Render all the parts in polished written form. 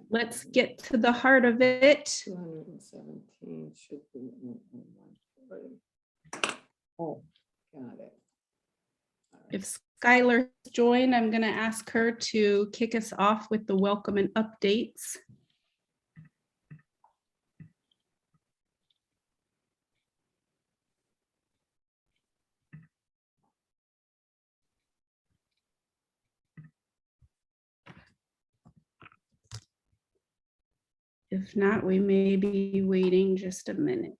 Let's get to the heart of it. 217 should be. Oh, got it. If Skylar joined, I'm going to ask her to kick us off with the welcome and updates. If not, we may be waiting just a minute.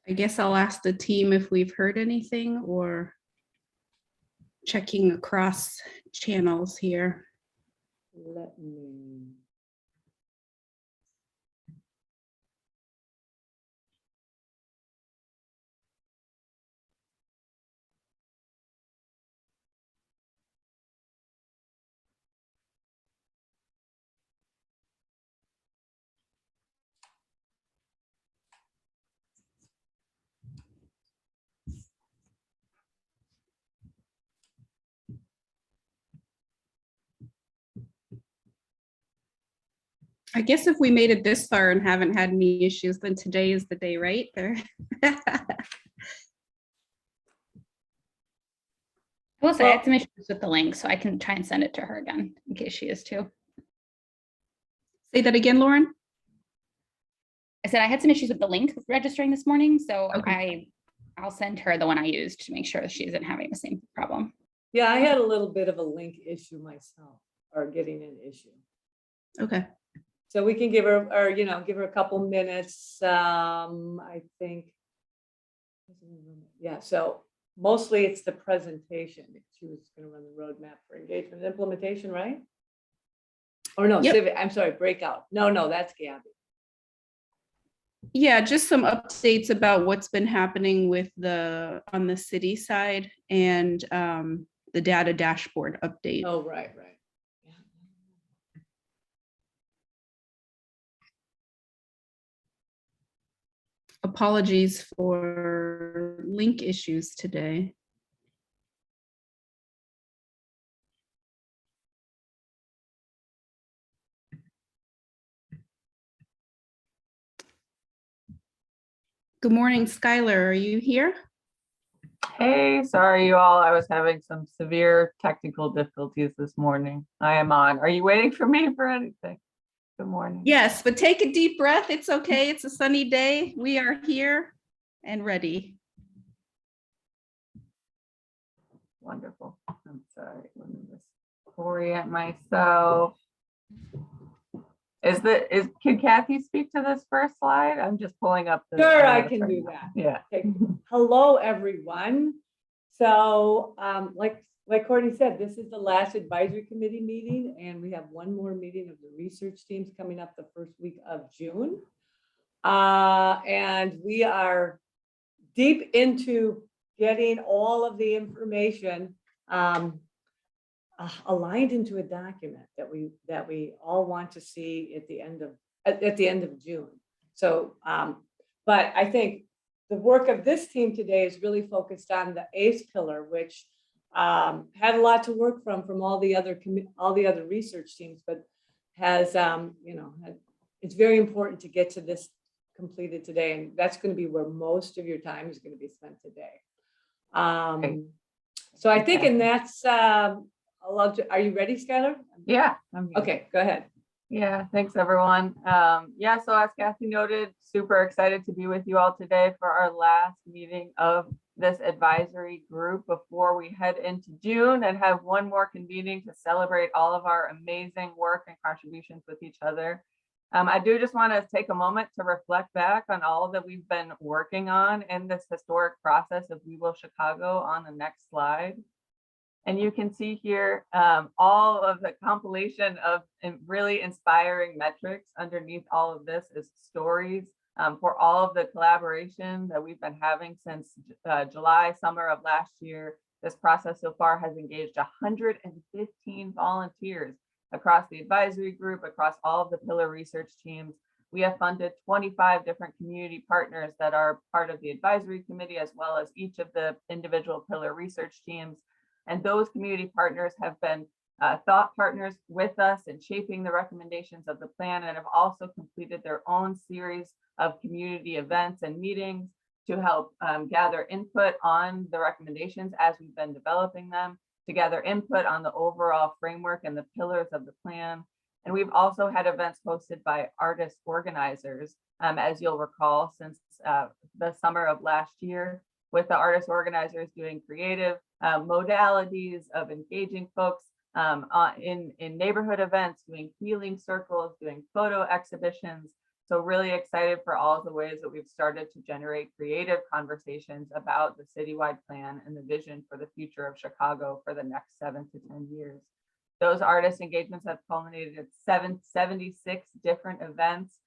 I guess I'll ask the team if we've heard anything or checking across channels here. Let me. I guess if we made it this far and haven't had any issues, then today is the day, right? I will say I had some issues with the link, so I can try and send it to her again in case she is too. Say that again, Lauren. I said I had some issues with the link registering this morning, so Okay. I'll send her the one I used to make sure she isn't having the same problem. Yeah, I had a little bit of a link issue myself, or getting an issue. Okay. So we can give her, or give her a couple minutes. I think. Yeah. So mostly it's the presentation. She was going to run the roadmap for engagement and implementation, right? Or no, Yep. Civic. I'm sorry, breakout. No, that's Gabby. Yeah, just some updates about what's been happening with on the city side and the data dashboard update. Oh, right. Yeah. Apologies for link issues today. Good morning, Skylar. Are you here? Hey, sorry you all. I was having some severe technical difficulties this morning. I am on. Are you waiting for me for anything? Good morning. Yes, but take a deep breath. It's okay. It's a sunny day. We are here and ready. Wonderful. I'm sorry. Let me just orient myself. Can Kathy speak to this first slide? I'm just pulling up the. Sure, I can do that. Yeah. Okay. Hello, everyone. So like Courtney said, this is the last advisory committee meeting, and we have one more meeting of the research teams coming up the first week of June. And we are deep into getting all of the information aligned into a document that we all want to see at the end of June. So, but I think the work of this team today is really focused on the ACE pillar, which had a lot to work from all the other research teams, but has it's very important to get to this completed today, and that's going to be where most of your time is going to be spent today. So I think, and that's are you ready, Skylar? Yeah. I'm here. Okay, go ahead. Yeah, thanks everyone. Yeah, so as Kathy noted, super excited to be with you all today for our last meeting of this advisory group before we head into June and have one more convening to celebrate all of our amazing work and contributions with each other I do just want to take a moment to reflect back on all that we've been working on in this historic process of We Will Chicago on the next slide. And you can see here all of the compilation of really inspiring metrics. Underneath all of this is stories for all of the collaboration that we've been having since July, summer of last year. This process so far has engaged 115 volunteers across the advisory group, across all of the pillar research teams. We have funded 25 different community partners that are part of the advisory committee, as well as each of the individual pillar research teams. And those community partners have been thought partners with us in shaping the recommendations of the plan, and have also completed their own series of community events and meetings to help gather input on the recommendations as we've been developing them, to gather input on the overall framework and the pillars of the plan. And we've also had events hosted by artist organizers, as you'll recall, since the summer of last year, with the artist organizers doing creative modalities of engaging folks in neighborhood events, doing healing circles, doing photo exhibitions. So really excited for all of the ways that we've started to generate creative conversations about the citywide plan and the vision for the future of Chicago for the next 7 to 10 years. Those artist engagements have culminated at 76 different events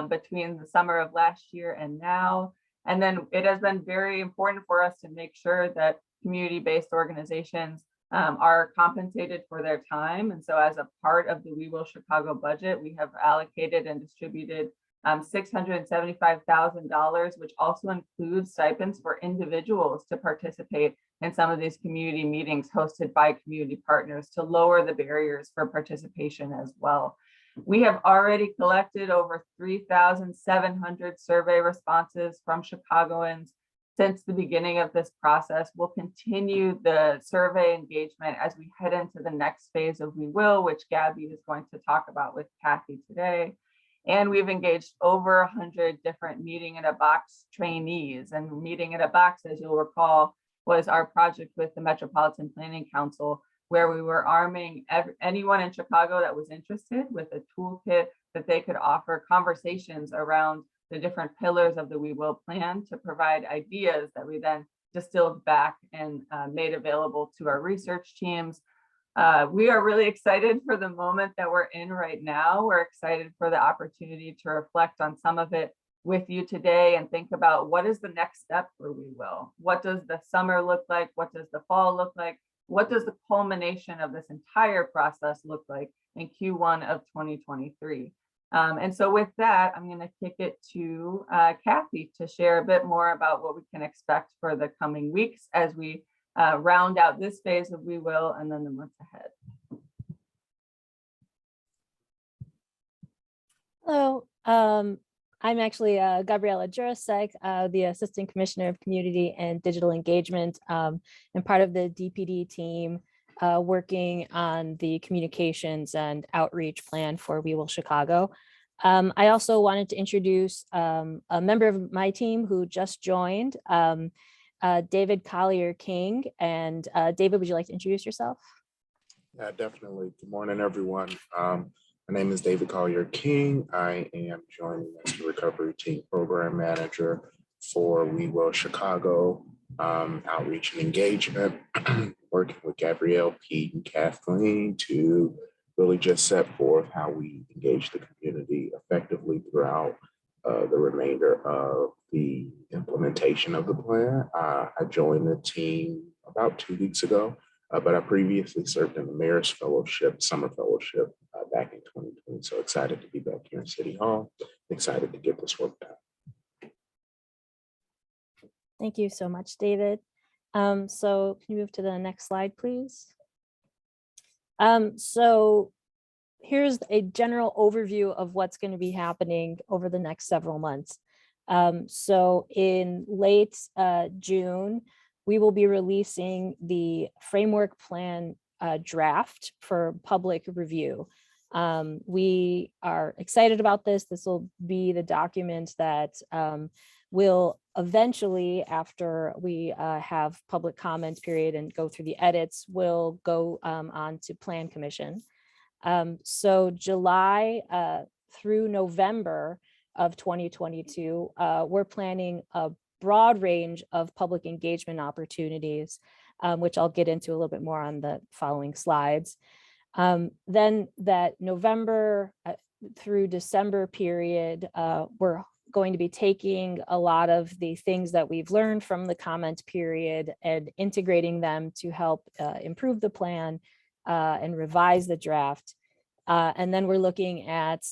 between the summer of last year and now. And then it has been very important for us to make sure that community-based organizations are compensated for their time. And so as a part of the We Will Chicago budget, we have allocated and distributed $675,000, which also includes stipends for individuals to participate in some of these community meetings hosted by community partners to lower the barriers for participation as well. We have already collected over 3,700 survey responses from Chicagoans since the beginning of this process. We'll continue the survey engagement as we head into the next phase of We Will, which Gabby is going to talk about with Kathy today. And we've engaged over 100 different Meeting in a Box trainees. And Meeting in a Box, as you'll recall, was our project with the Metropolitan Planning Council, where we were arming anyone in Chicago that was interested with a toolkit that they could offer conversations around the different pillars of the We Will plan to provide ideas that we then distilled back and made available to our research teams. We are really excited for the moment that we're in right now. We're excited for the opportunity to reflect on some of it with you today and think about what is the next step for We Will. What does the summer look like? What does the fall look like? What does the culmination of this entire process look like in Q1 of 2023? And so with that, I'm going to kick it to Kathy to share a bit more about what we can expect for the coming weeks as we round out this phase of We Will and then the months ahead. Hello, I'm actually Gabriela Jurasek, the Assistant Commissioner of Community and Digital Engagement, and part of the DPD team working on the communications and outreach plan for We Will Chicago. I also wanted to introduce a member of my team who just joined, David Collier King. And David, would you like to introduce yourself? Yeah, definitely. Good morning, everyone. My name is David Collier King. I am joining as the Recovery Team Program Manager for We Will Chicago Outreach and Engagement, working with Gabrielle, Pete, and Kathleen to really just set forth how we engage the community effectively throughout the remainder of the implementation of the plan. I joined the team about 2 weeks ago, but I previously served in the Mayor's Fellowship, Summer Fellowship back in 2020. So excited to be back here in City Hall, excited to get this work done. Thank you so much, David. So can you move to the next slide, please? So here's a general overview of what's going to be happening over the next several months. So in late June, we will be releasing the framework plan draft for public review. We are excited about this. This will be the document that will eventually, after we have public comment period and go through the edits, will go on to Plan Commission. So July through November of 2022, we're planning a broad range of public engagement opportunities, which I'll get into a little bit more on the following slides. Then that November through December period, we're going to be taking a lot of the things that we've learned from the comment period and integrating them to help improve the plan and revise the draft. And then we're looking at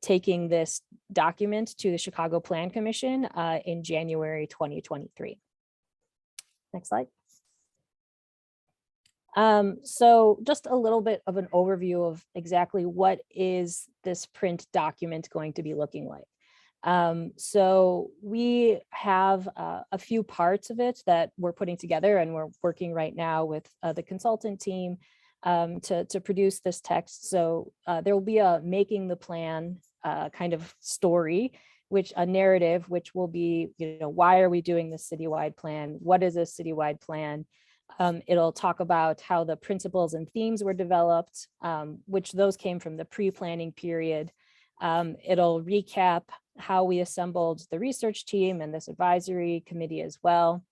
taking this document to the Chicago Plan Commission in January 2023. Next slide. So just a little bit of an overview of exactly what is this print document going to be looking like. So we have a few parts of it that we're putting together, and we're working right now with the consultant team to produce this text. So there will be a making the plan kind of story, which a narrative, which will be, why are we doing this citywide plan? What is a citywide plan? It'll talk about how the principles and themes were developed, which those came from the pre-planning period. It'll recap how we assembled the research team and this advisory committee as well.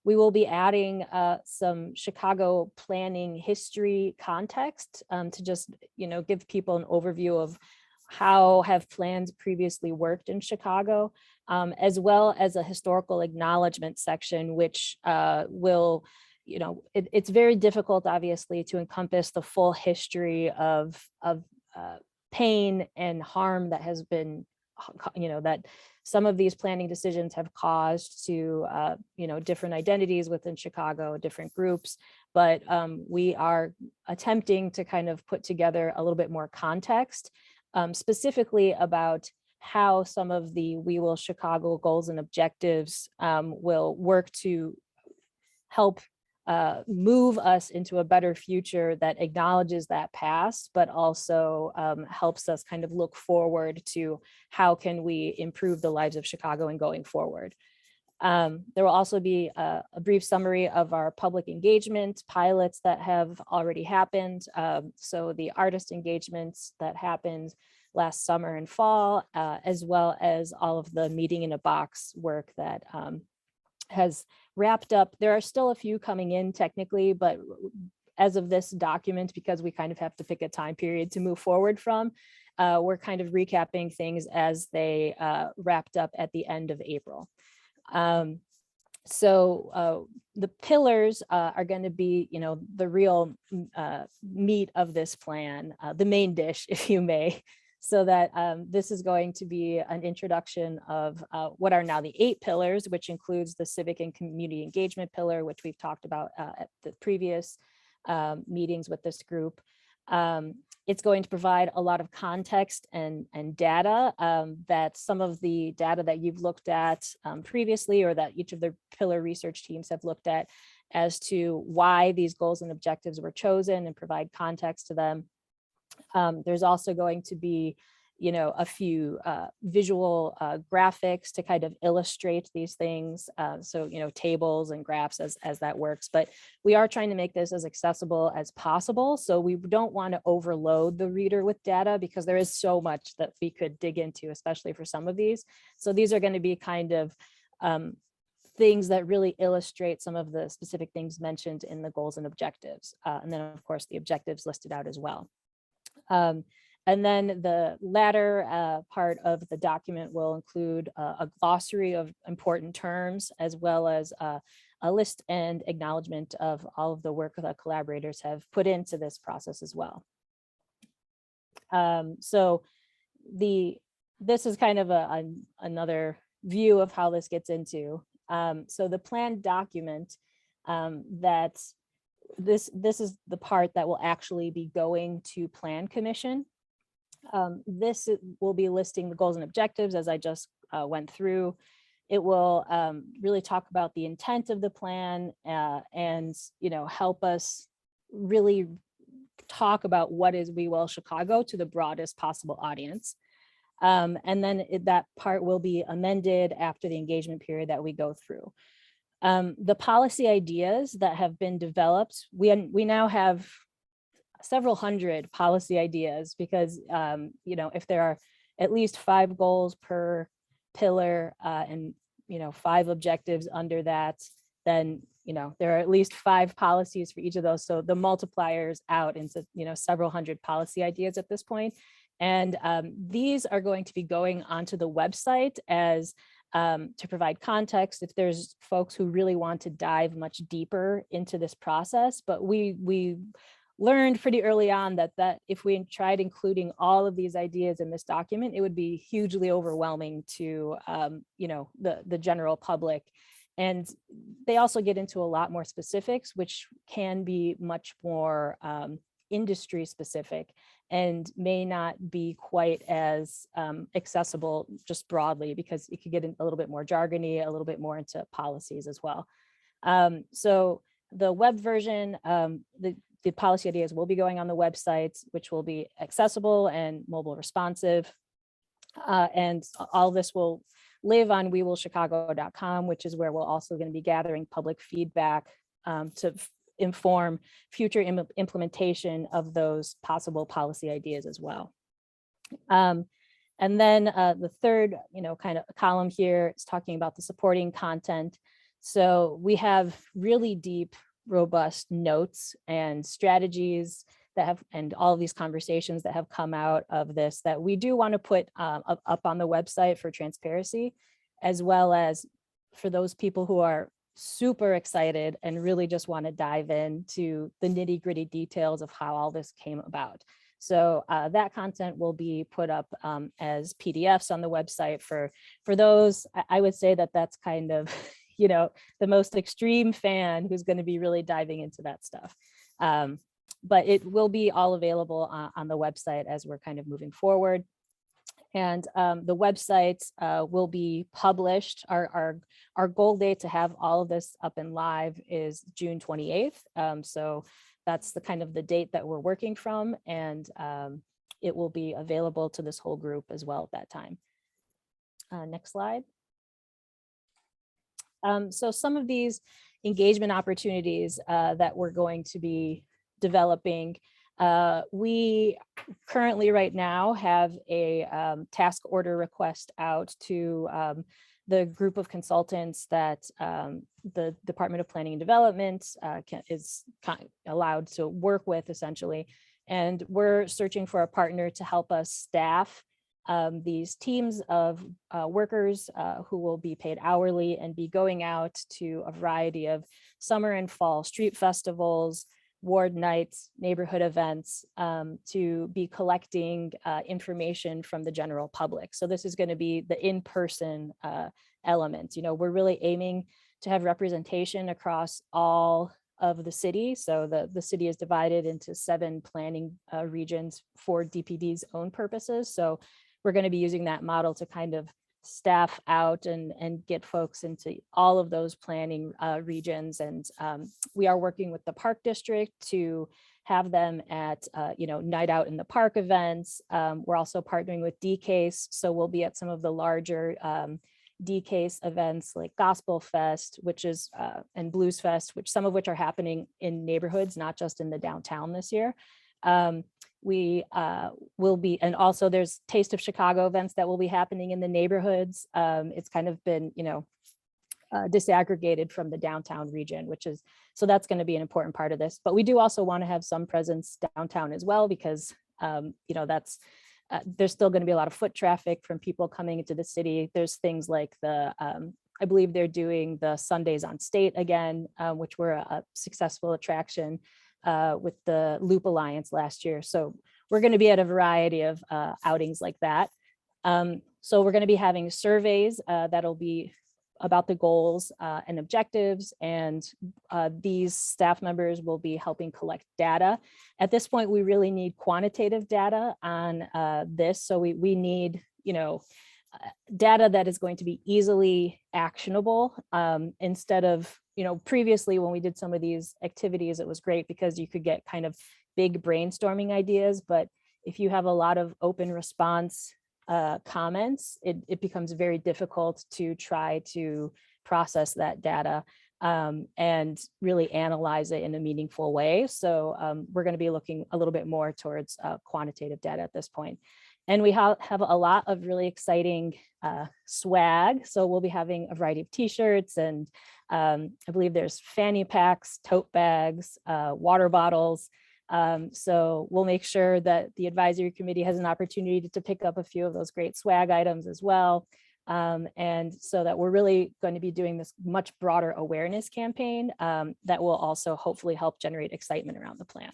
We will be adding some Chicago planning history context to just, give people an overview of how have plans previously worked in Chicago, as well as a historical acknowledgement section, which will, it's very difficult, obviously, to encompass the full history of pain and harm that has been, that some of these planning decisions have caused to, different identities within Chicago, different groups. But we are attempting to kind of put together a little bit more context, specifically about how some of the We Will Chicago goals and objectives will work to help move us into a better future that acknowledges that past, but also helps us kind of look forward to how can we improve the lives of Chicago and going forward. There will also be a brief summary of our public engagement pilots that have already happened. So the artist engagements that happened last summer and fall, as well as all of the meeting in a box work that has wrapped up. There are still a few coming in technically, but as of this document, because we kind of have to pick a time period to move forward from, we're kind of recapping things as they wrapped up at the end of April. So the pillars are going to be, the real meat of this plan, the main dish, if you may. So that this is going to be an introduction of what are now the 8 pillars, which includes the civic and community engagement pillar, which we've talked about at the previous meetings with this group. It's going to provide a lot of context and data that some of the data that you've looked at previously, or that each of the pillar research teams have looked at, as to why these goals and objectives were chosen, and provide context to them. There's also going to be, a few visual graphics to kind of illustrate these things. So, tables and graphs as that works. But we are trying to make this as accessible as possible. So we don't want to overload the reader with data, because there is so much that we could dig into, especially for some of these. So these are going to be kind of things that really illustrate some of the specific things mentioned in the goals and objectives. And then, of course, the objectives listed out as well. And then the latter part of the document will include a glossary of important terms, as well as a list and acknowledgement of all of the work that collaborators have put into this process as well. So this is kind of another view of how this gets into. So the plan document that this is the part that will actually be going to Plan Commission. This will be listing the goals and objectives, as I just went through. It will really talk about the intent of the plan and help us really talk about what is We Will Chicago to the broadest possible audience. And then that part will be amended after the engagement period that we go through. The policy ideas that have been developed, we now have several hundred policy ideas because, you know, if there are at least 5 goals per pillar and, you know, 5 objectives under that, then, you know, there are at least 5 policies for each of those. So the multipliers out into, you know, several hundred policy ideas at this point. And these are going to be going onto the website as to provide context if there's folks who really want to dive much deeper into this process. But we learned pretty early on that if we tried including all of these ideas in this document, it would be hugely overwhelming to you know, the general public. And they also get into a lot more specifics, which can be much more industry specific and may not be quite as accessible just broadly because it could get a little bit more jargony, a little bit more into policies as well. So the web version, the policy ideas will be going on the website, which will be accessible and mobile responsive. And all this will live on wewillchicago.com, which is where we're also going to be gathering public feedback to inform future implementation of those possible policy ideas as well. And then the third, you know, kind of column here is talking about the supporting content. So we have really deep, robust notes and strategies that have, and all of these conversations that have come out of this that we do want to put up on the website for transparency, as well as for those people who are super excited and really just want to dive into the nitty gritty details of how all this came about. So that content will be put up as PDFs on the website for those. I would say that that's kind of, you know, the most extreme fan who's going to be really diving into that stuff. But it will be all available on the website as we're kind of moving forward. And the website will be published. Our goal date to have all of this up and live is June 28th. So that's the kind of the date that we're working from. And it will be available to this whole group as well at that time. Next slide. So some of these engagement opportunities that we're going to be developing, we currently right now have a task order request out to the group of consultants that the Department of Planning and Development is allowed to work with essentially. And we're searching for a partner to help us staff these teams of workers who will be paid hourly and be going out to a variety of summer and fall street festivals, ward nights, neighborhood events, to be collecting information from the general public. So this is going to be the in-person element. You know, we're really aiming to have representation across all of the city. So the city is divided into 7 planning regions for DPD's own purposes. So we're going to be using that model to kind of staff out and get folks into all of those planning regions. And we are working with the Park District to have them at, you know, night out in the park events. We're also partnering with DCASE. So we'll be at some of the larger DCASE events like Gospel Fest, which is, and Blues Fest, which some of which are happening in neighborhoods, not just in the downtown this year. We will be, and also there's Taste of Chicago events that will be happening in the neighborhoods. It's kind of been, you know, disaggregated from the downtown region, which is, so that's going to be an important part of this. But we do also want to have some presence downtown as well, because, you know, that's, there's still going to be a lot of foot traffic from people coming into the city. There's things like the, I believe they're doing the Sundays on State again, which were a successful attraction with the Loop Alliance last year. So we're going to be at a variety of outings like that. So we're going to be having surveys that'll be about the goals and objectives, and these staff members will be helping collect data. At this point, we really need quantitative data on this. So we need, you know, data that is going to be easily actionable instead of, you know, previously when we did some of these activities, it was great because you could get kind of big brainstorming ideas. But if you have a lot of open response comments, it becomes very difficult to try to process that data. and really analyze it in a meaningful way. So we're going to be looking a little bit more towards quantitative data at this point. And we have a lot of really exciting swag. So we'll be having a variety of t-shirts, and I believe there's fanny packs, tote bags, water bottles. So we'll make sure that the advisory committee has an opportunity to pick up a few of those great swag items as well. And so that we're really going to be doing this much broader awareness campaign that will also hopefully help generate excitement around the plan.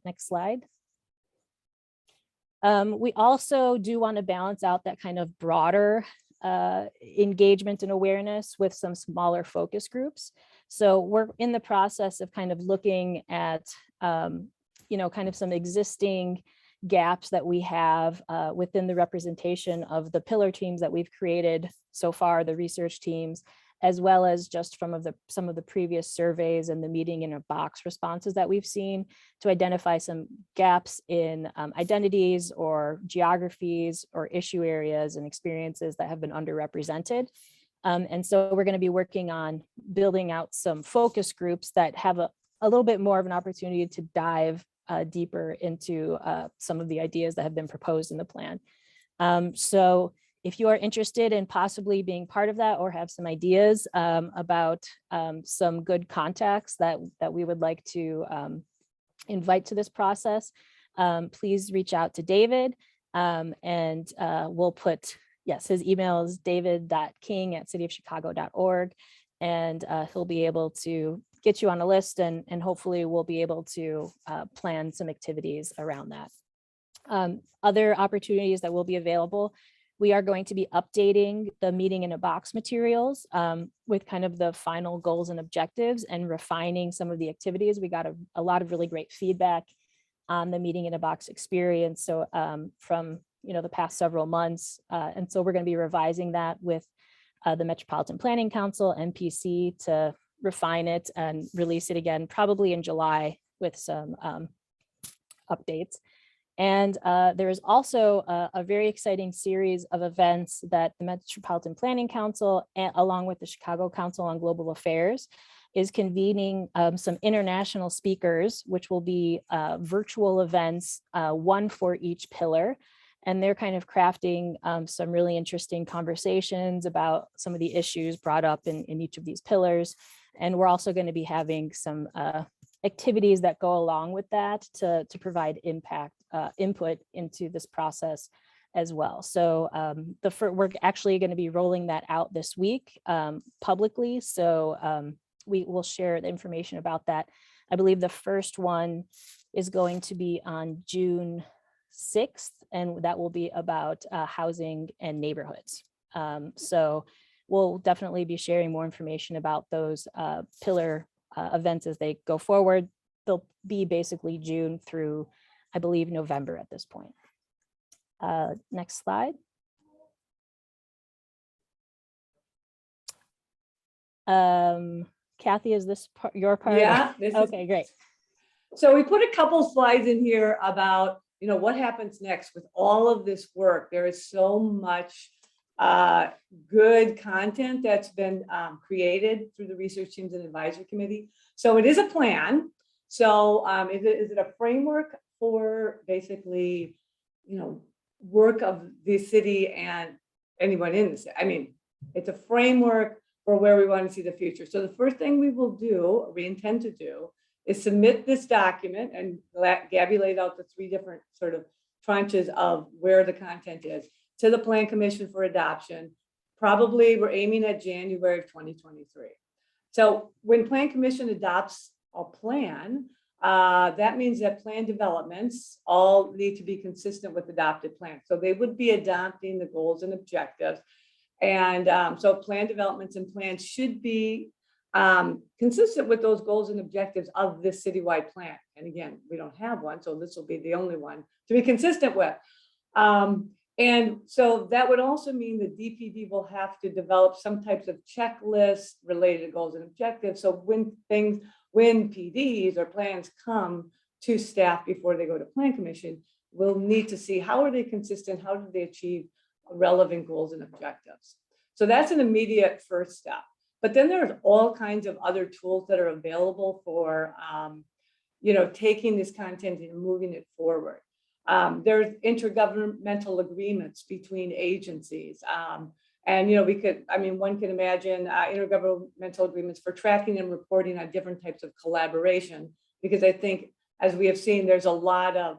Next slide. We also do want to balance out that kind of broader engagement and awareness with some smaller focus groups. So we're in the process of kind of looking at, kind of some existing gaps that we have within the representation of the pillar teams that we've created so far, the research teams, as well as just from some of the previous surveys and the meeting in a box responses that we've seen to identify some gaps in identities or geographies or issue areas and experiences that have been underrepresented. And so we're going to be working on building out some focus groups that have a little bit more of an opportunity to dive deeper into some of the ideas that have been proposed in the plan. So if you are interested in possibly being part of that or have some ideas about some good contacts that we would like to invite to this process, please reach out to David, and we'll put, yes, his email is david.king@cityofchicago.org, and he'll be able to get you on a list, and hopefully we'll be able to plan some activities around that. Other opportunities that will be available: we are going to be updating the meeting in a box materials with kind of the final goals and objectives and refining some of the activities. We got a lot of really great feedback on the meeting in a box experience. So from the past several months. And so we're going to be revising that with the Metropolitan Planning Council, MPC, to refine it and release it again, probably in July with some updates. And there is also a very exciting series of events that the Metropolitan Planning Council, along with the Chicago Council on Global Affairs, is convening some international speakers, which will be virtual events, one for each pillar. And they're kind of crafting some really interesting conversations about some of the issues brought up in each of these pillars. And we're also going to be having some activities that go along with that to provide input into this process as well. So we're actually going to be rolling that out this week publicly. So we will share the information about that. I believe the first one is going to be on June 6th, and that will be about housing and neighborhoods. So we'll definitely be sharing more information about those pillar events as they go forward. They'll be basically June through, I believe, November at this point. Next slide. Kathy, is this your part? Yeah. Okay, great. So we put a couple slides in here about, what happens next with all of this work. There is so much good content that's been created through the research teams and advisory committee. So it is a plan. So is it a framework for basically, work of the city and anyone in the city? I mean, it's a framework for where we want to see the future. So the first thing we will do, or we intend to do, is submit this document, and Gabby laid out the 3 different sort of tranches of where the content is, to the Plan Commission for adoption. Probably we're aiming at January of 2023. So when Plan Commission adopts a plan, that means that plan developments all need to be consistent with adopted plans. So they would be adopting the goals and objectives. And so plan developments and plans should be consistent with those goals and objectives of this citywide plan. And again, we don't have one, so this will be the only one to be consistent with. And so that would also mean the DPD will have to develop some types of checklists related to goals and objectives. So when PDs or plans come to staff before they go to Plan Commission, we'll need to see how are they consistent, how do they achieve relevant goals and objectives. So that's an immediate first step. But then there's all kinds of other tools that are available for, taking this content and moving it forward. There's intergovernmental agreements between agencies. And, one can imagine intergovernmental agreements for tracking and reporting on different types of collaboration, because I think, as we have seen, there's a lot of,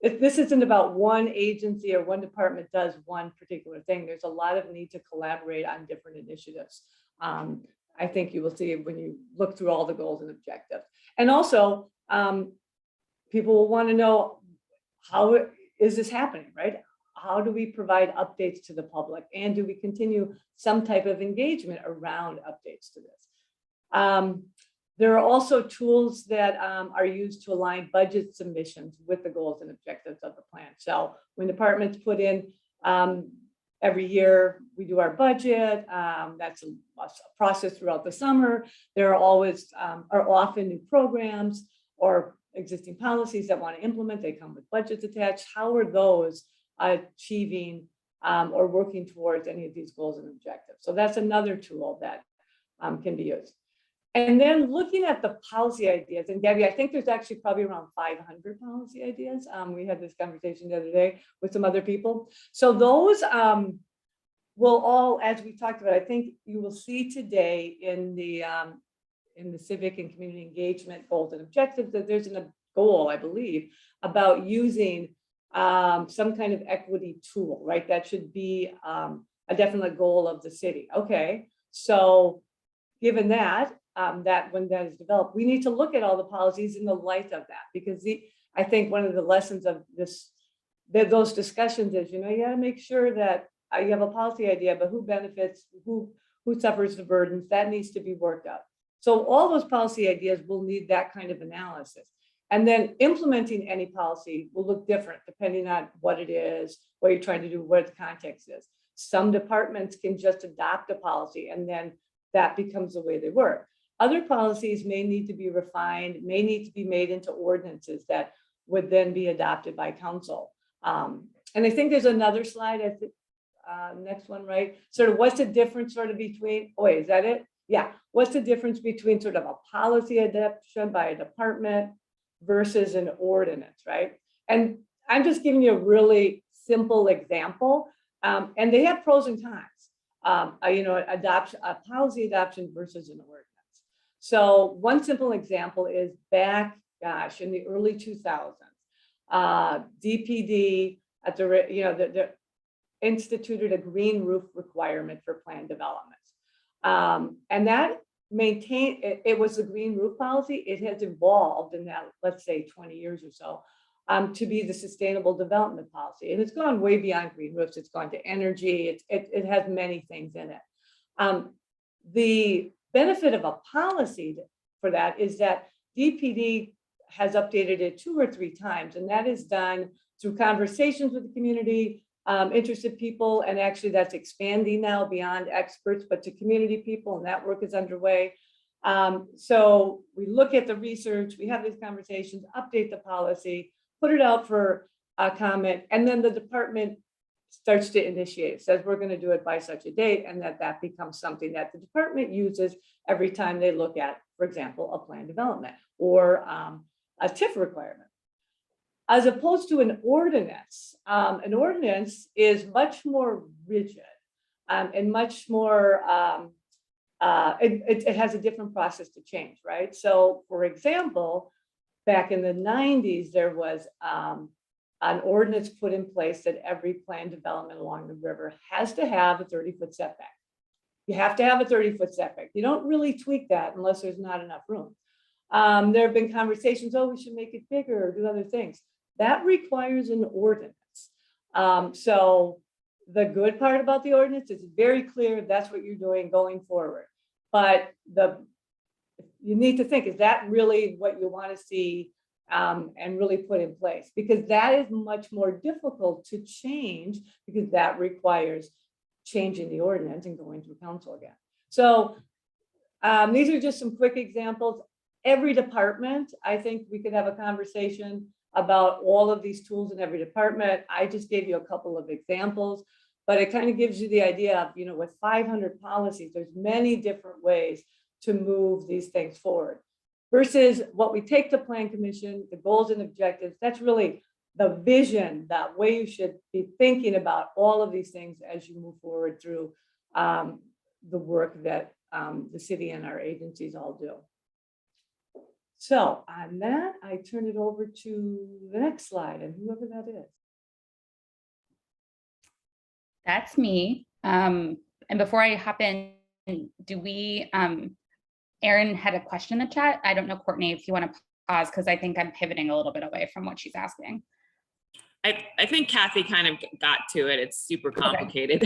this isn't about one agency or one department does one particular thing. There's a lot of need to collaborate on different initiatives. I think you will see when you look through all the goals and objectives. And also, people will want to know, how is this happening, right? How do we provide updates to the public? And do we continue some type of engagement around updates to this? There are also tools that are used to align budget submissions with the goals and objectives of the plan. So when departments put in, every year we do our budget, that's a process throughout the summer. There are always, are often new programs or existing policies that want to implement. They come with budgets attached. How are those achieving or working towards any of these goals and objectives? So that's another tool that can be used. And then looking at the policy ideas, and Gabby, I think there's actually probably around 500 policy ideas. We had this conversation the other day with some other people. So those will all, as we talked about, I think you will see today in the civic and community engagement goals and objectives that there's a goal, I believe, about using some kind of equity tool, right? That should be a definite goal of the city. Okay, so given that, that when that is developed, we need to look at all the policies in the light of that, because I think one of the lessons of those discussions is, you gotta make sure that you have a policy idea, but who benefits, who suffers the burdens, that needs to be worked out. So all those policy ideas will need that kind of analysis. And then implementing any policy will look different depending on what it is, what you're trying to do, what the context is. Some departments can just adopt a policy and then that becomes the way they work. Other policies may need to be refined, may need to be made into ordinances that would then be adopted by council. And I think there's another slide, I think, next one, right? Sort of what's the difference sort of between, oh wait, is that it? Yeah, what's the difference between sort of a policy adoption by a department versus an ordinance, right? And I'm just giving you a really simple example, and they have pros and cons. A policy adoption versus an ordinance. So one simple example is back, in the early 2000s, DPD at the instituted a green roof requirement for planned developments, and that maintained. It was a green roof policy. It has evolved in that, let's say, 20 years or so, to be the sustainable development policy, and it's gone way beyond green roofs. It's gone to energy. It has many things in it. The benefit of a policy for that is that DPD has updated it 2 or 3 times, and that is done through conversations with the community, interested people, and actually that's expanding now beyond experts, but to community people, and that work is underway. So we look at the research, we have these conversations, update the policy, put it out for a comment, and then the department starts to initiate, says we're going to do it by such a date, and that becomes something that the department uses every time they look at, for example, a plan development or a TIF requirement. As opposed to an ordinance is much more rigid and much more, it has a different process to change, right? So for example, back in the 90s, there was an ordinance put in place that every planned development along the river has to have a 30-foot setback. You have to have a 30-foot setback. You don't really tweak that unless there's not enough room. There have been conversations, oh, we should make it bigger or do other things. That requires an ordinance. So the good part about the ordinance is very clear, that's what you're doing going forward. But you need to think, is that really what you want to see and really put in place? Because that is much more difficult to change, because that requires changing the ordinance and going through council again. So these are just some quick examples. Every department, I think we could have a conversation about all of these tools in every department. I just gave you a couple of examples. but it kind of gives you the idea of, with 500 policies, there's many different ways to move these things forward. Versus what we take to Plan Commission, the goals and objectives, that's really the vision, that way you should be thinking about all of these things as you move forward through the work that the city and our agencies all do. So on that, I turn it over to the next slide and whoever that is. That's me. And before I hop in, do we, Erin had a question in the chat. I don't know, Courtney, if you want to pause, because I think I'm pivoting a little bit away from what she's asking. I think Kathy kind of got to it. It's super complicated,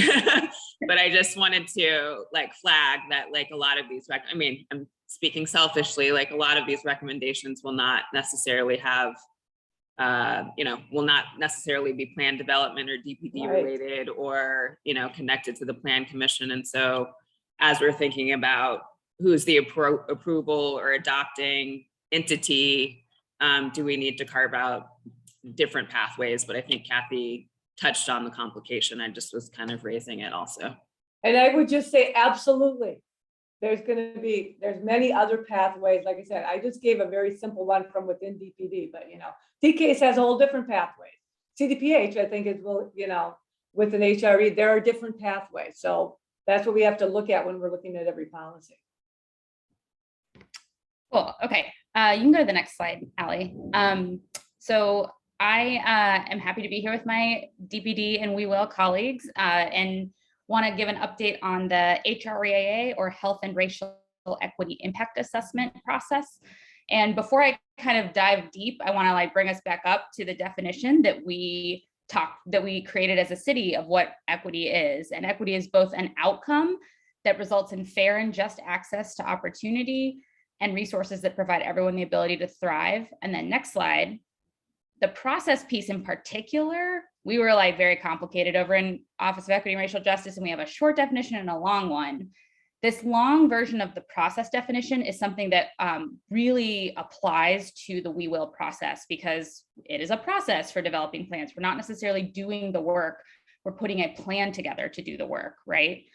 but I just wanted to flag that a lot of these, I mean, I'm speaking selfishly, a lot of these recommendations will not necessarily have, will not necessarily be plan development or DPD related or, connected to the Plan Commission. And so as we're thinking about who's the approval or adopting entity, do we need to carve out different pathways? But I think Kathy touched on the complication. I just was kind of raising it also. And I would just say, absolutely. There's many other pathways. Like I said, I just gave a very simple one from within DPD, but DCASE has a whole different pathways. CDPH, I think is, with an HRE, there are different pathways. So that's what we have to look at when we're looking at every policy. Cool. Okay. You can go to the next slide, Allie. So I am happy to be here with my DPD and We Will colleagues and want to give an update on the HREAA, or Health and Racial Equity Impact Assessment process. And before I kind of dive deep, I want to bring us back up to the definition that we created as a city of what equity is. And equity is both an outcome that results in fair and just access to opportunity and resources that provide everyone the ability to thrive. And then next slide, the process piece in particular, we were very complicated over in Office of Equity and Racial Justice, and we have a short definition and a long one. This long version of the process definition is something that really applies to the We Will process, because it is a process for developing plans. We're not necessarily doing the work, we're putting a plan together to do the work, right?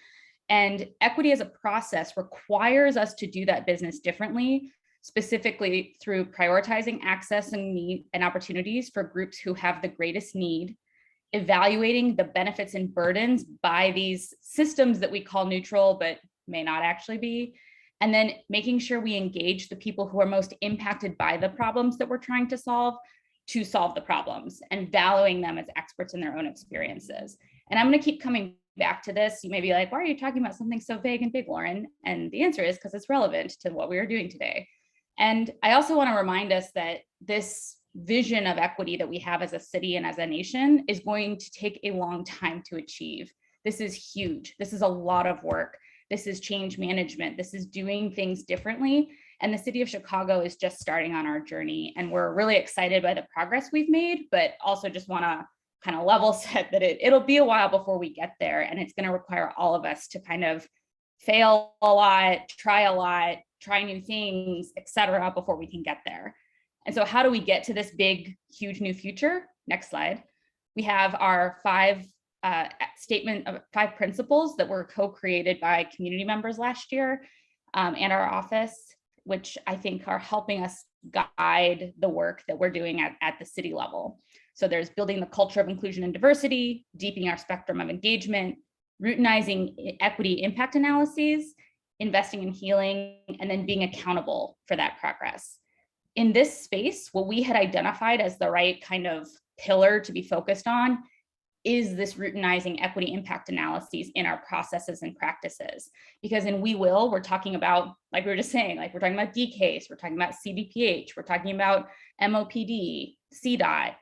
And equity as a process requires us to do that business differently, specifically through prioritizing access and need and opportunities for groups who have the greatest need, evaluating the benefits and burdens by these systems that we call neutral, but may not actually be, and then making sure we engage the people who are most impacted by the problems that we're trying to solve the problems, and valuing them as experts in their own experiences. And I'm going to keep coming back to this. You may be like, why are you talking about something so vague and big, Lauren? And the answer is because it's relevant to what we are doing today. And I also want to remind us that this vision of equity that we have as a city and as a nation is going to take a long time to achieve. This is huge. This is a lot of work. This is change management. This is doing things differently. And the city of Chicago is just starting on our journey. And we're really excited by the progress we've made, but also just want to kind of level set that it'll be a while before we get there. And it's going to require all of us to kind of fail a lot, try new things, et cetera, before we can get there. And so how do we get to this big, huge new future? Next slide. We have our five principles that were co-created by community members last year and our office, which I think are helping us guide the work that we're doing at the city level. So there's building the culture of inclusion and diversity, deepening our spectrum of engagement, routinizing equity impact analyses, investing in healing, and then being accountable for that progress. In this space, what we had identified as the right kind of pillar to be focused on is this routinizing equity impact analyses in our processes and practices. Because in We Will, we're talking about, like we were just saying, we're talking about DCASE, we're talking about CDPH, we're talking about MOPD, CDOT,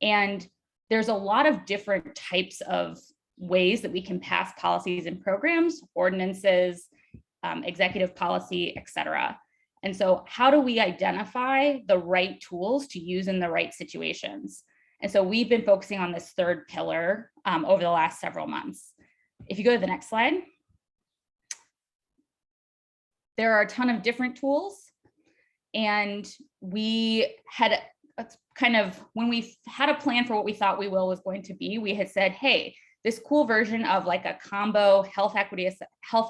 and there's a lot of different types of ways that we can pass policies and programs, ordinances, executive policy, et cetera. And so how do we identify the right tools to use in the right situations? And so we've been focusing on this third pillar over the last several months. If you go to the next slide, there are a ton of different tools. And we had when we had a plan for what we thought We Will was going to be, we had said, hey, this cool version of like a combo health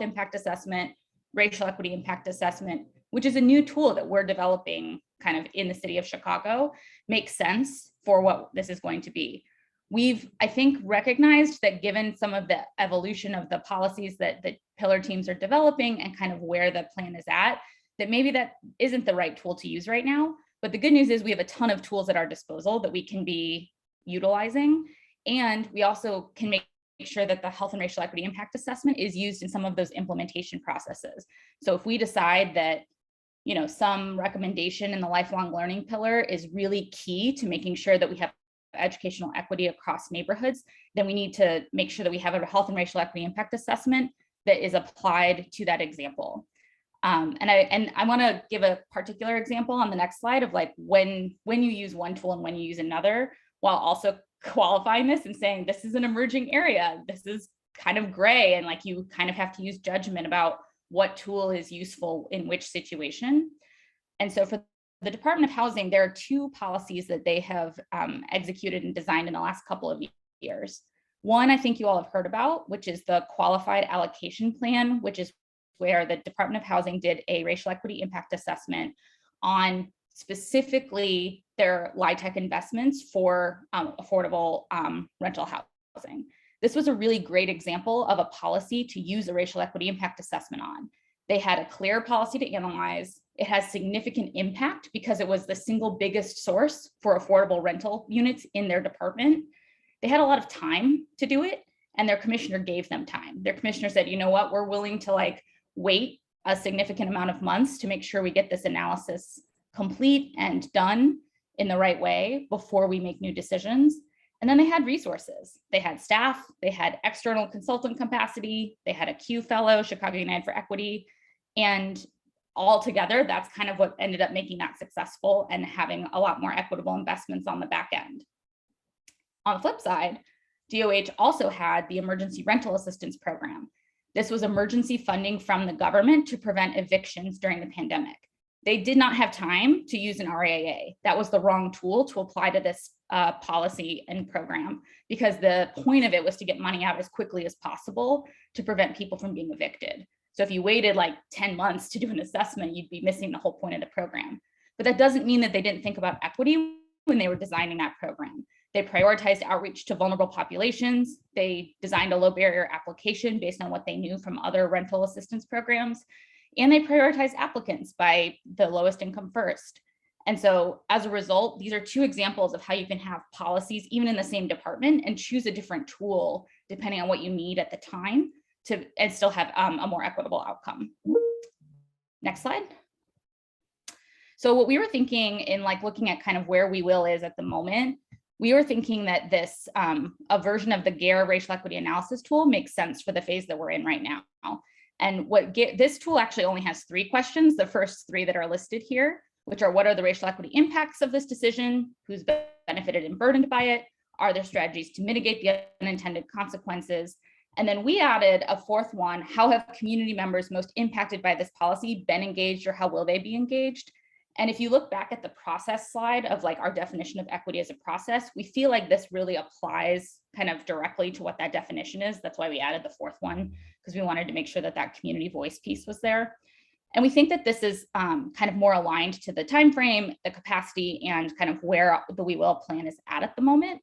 impact assessment, racial equity impact assessment, which is a new tool that we're developing kind of in the city of Chicago, makes sense for what this is going to be. We've, I think, recognized that given some of the evolution of the policies that the pillar teams are developing and kind of where the plan is at, that maybe that isn't the right tool to use right now. But the good news is we have a ton of tools at our disposal that we can be utilizing. And we also can make sure that the health and racial equity impact assessment is used in some of those implementation processes. So if we decide that, you know, some recommendation in the lifelong learning pillar is really key to making sure that we have educational equity across neighborhoods, then we need to make sure that we have a health and racial equity impact assessment that is applied to that example. And I want to give a particular example on the next slide of like when you use one tool and when you use another, while also qualifying this and saying this is an emerging area, this is kind of gray, and like you kind of have to use judgment about what tool is useful in which situation. And so for the Department of Housing, there are two policies that they have executed and designed in the last couple of years. One, I think you all have heard about, which is the qualified allocation plan, which is where the Department of Housing did a racial equity impact assessment on specifically their LIHTC investments for affordable rental housing. This was a really great example of a policy to use a racial equity impact assessment on. They had a clear policy to analyze. It has significant impact because it was the single biggest source for affordable rental units in their department. They had a lot of time to do it, and their commissioner gave them time. Their commissioner said, you know what, we're willing to like wait a significant amount of months to make sure we get this analysis complete and done in the right way before we make new decisions. And then they had resources. They had staff, they had external consultant capacity, they had a Q fellow, Chicago United for Equity, and all together, that's kind of what ended up making that successful and having a lot more equitable investments on the back end. On the flip side, DOH also had the Emergency Rental Assistance Program. This was emergency funding from the government to prevent evictions during the pandemic. They did not have time to use an RAA. That was the wrong tool to apply to this policy and program, because the point of it was to get money out as quickly as possible to prevent people from being evicted. So if you waited like 10 months to do an assessment, you'd be missing the whole point of the program. But that doesn't mean that they didn't think about equity when they were designing that program. They prioritized outreach to vulnerable populations. They designed a low barrier application based on what they knew from other rental assistance programs. And they prioritized applicants by the lowest income first. And so as a result, these are two examples of how you can have policies even in the same department and choose a different tool depending on what you need at the time to and still have a more equitable outcome. Next slide. So what we were thinking in like looking at kind of where we will is at the moment, we were thinking that this a version of the GARE racial equity analysis tool makes sense for the phase that we're in right now. And this tool actually only has 3 questions, the first 3 that are listed here, which are what are the racial equity impacts of this decision? Who's benefited and burdened by it? Are there strategies to mitigate the unintended consequences? And then we added a 4th one, how have community members most impacted by this policy been engaged, or how will they be engaged? And if you look back at the process slide of like our definition of equity as a process, we feel like this really applies kind of directly to what that definition is. That's why we added the 4th one, because we wanted to make sure that that community voice piece was there. And we think that this is kind of more aligned to the timeframe, the capacity, and kind of where the We Will plan is at the moment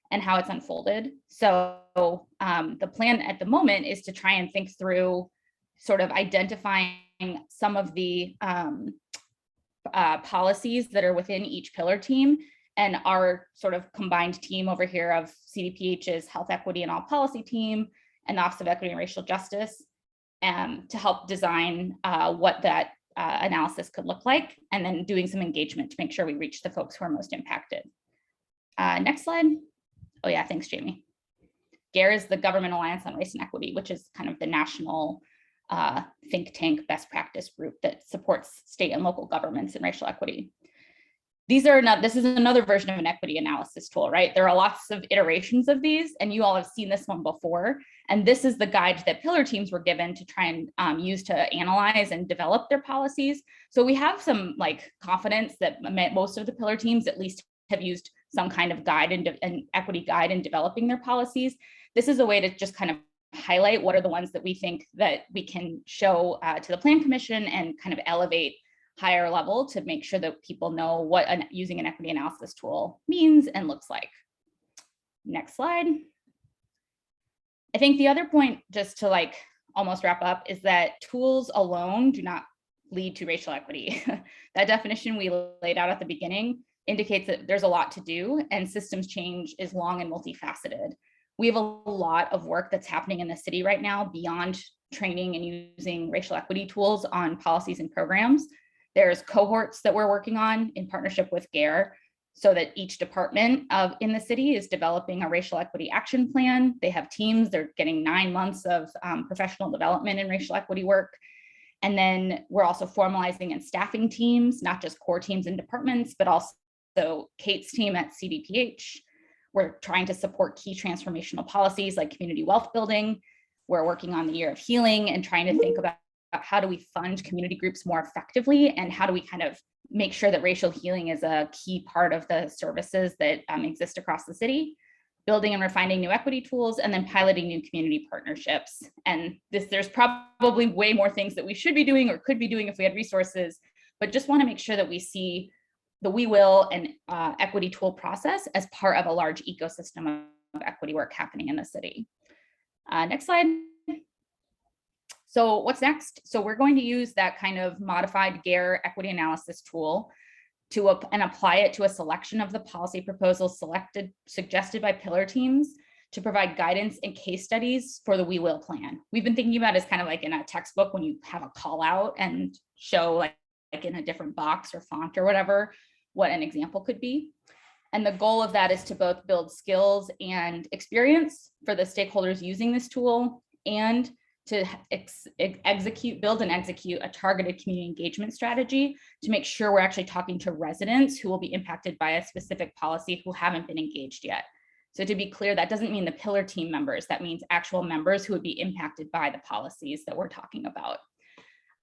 and how it's unfolded. So the plan at the moment is to try and think through sort of identifying some of the policies that are within each pillar team, and our sort of combined team over here of CDPH's Health Equity and All Policy team and the Office of Equity and Racial Justice to help design what that analysis could look like, and then doing some engagement to make sure we reach the folks who are most impacted. Next slide. Oh yeah, thanks, Jamie. GARE is the Government Alliance on Race and Equity, which is kind of the national think tank best practice group that supports state and local governments in racial equity. This is another version of an equity analysis tool, right? There are lots of iterations of these, and you all have seen this one before. And this is the guide that pillar teams were given to try and use to analyze and develop their policies. So we have some like confidence that most of the pillar teams at least have used some kind of guide and an equity guide in developing their policies. This is a way to just kind of highlight what are the ones that we think that we can show to the Plan Commission and kind of elevate higher level to make sure that people know what using an equity analysis tool means and looks like. Next slide. I think the other point, just to like almost wrap up, is that tools alone do not lead to racial equity. That definition we laid out at the beginning indicates that there's a lot to do and systems change is long and multifaceted. We have a lot of work that's happening in the city right now beyond training and using racial equity tools on policies and programs. There's cohorts that we're working on in partnership with GARE so that each department in the city is developing a racial equity action plan. They have teams, they're getting 9 months of professional development in racial equity work. And then we're also formalizing and staffing teams, not just core teams and departments, but also Kate's team at CDPH. We're trying to support key transformational policies like community wealth building. We're working on the Year of Healing and trying to think about how do we fund community groups more effectively and how do we kind of make sure that racial healing is a key part of the services that exist across the city. Building and refining new equity tools, and then piloting new community partnerships. And there's probably way more things that we should be doing or could be doing if we had resources, but just want to make sure that we see the We Will and equity tool process as part of a large ecosystem of equity work happening in the city. Next slide. So what's next? So we're going to use that kind of modified GARE equity analysis tool and apply it to a selection of the policy proposals suggested by pillar teams to provide guidance and case studies for the We Will plan. We've been thinking about it as kind of like in a textbook when you have a call out and show like in a different box or font or whatever, what an example could be. And the goal of that is to both build skills and experience for the stakeholders using this tool and to build and execute a targeted community engagement strategy to make sure we're actually talking to residents who will be impacted by a specific policy who haven't been engaged yet. So to be clear, that doesn't mean the pillar team members, that means actual members who would be impacted by the policies that we're talking about.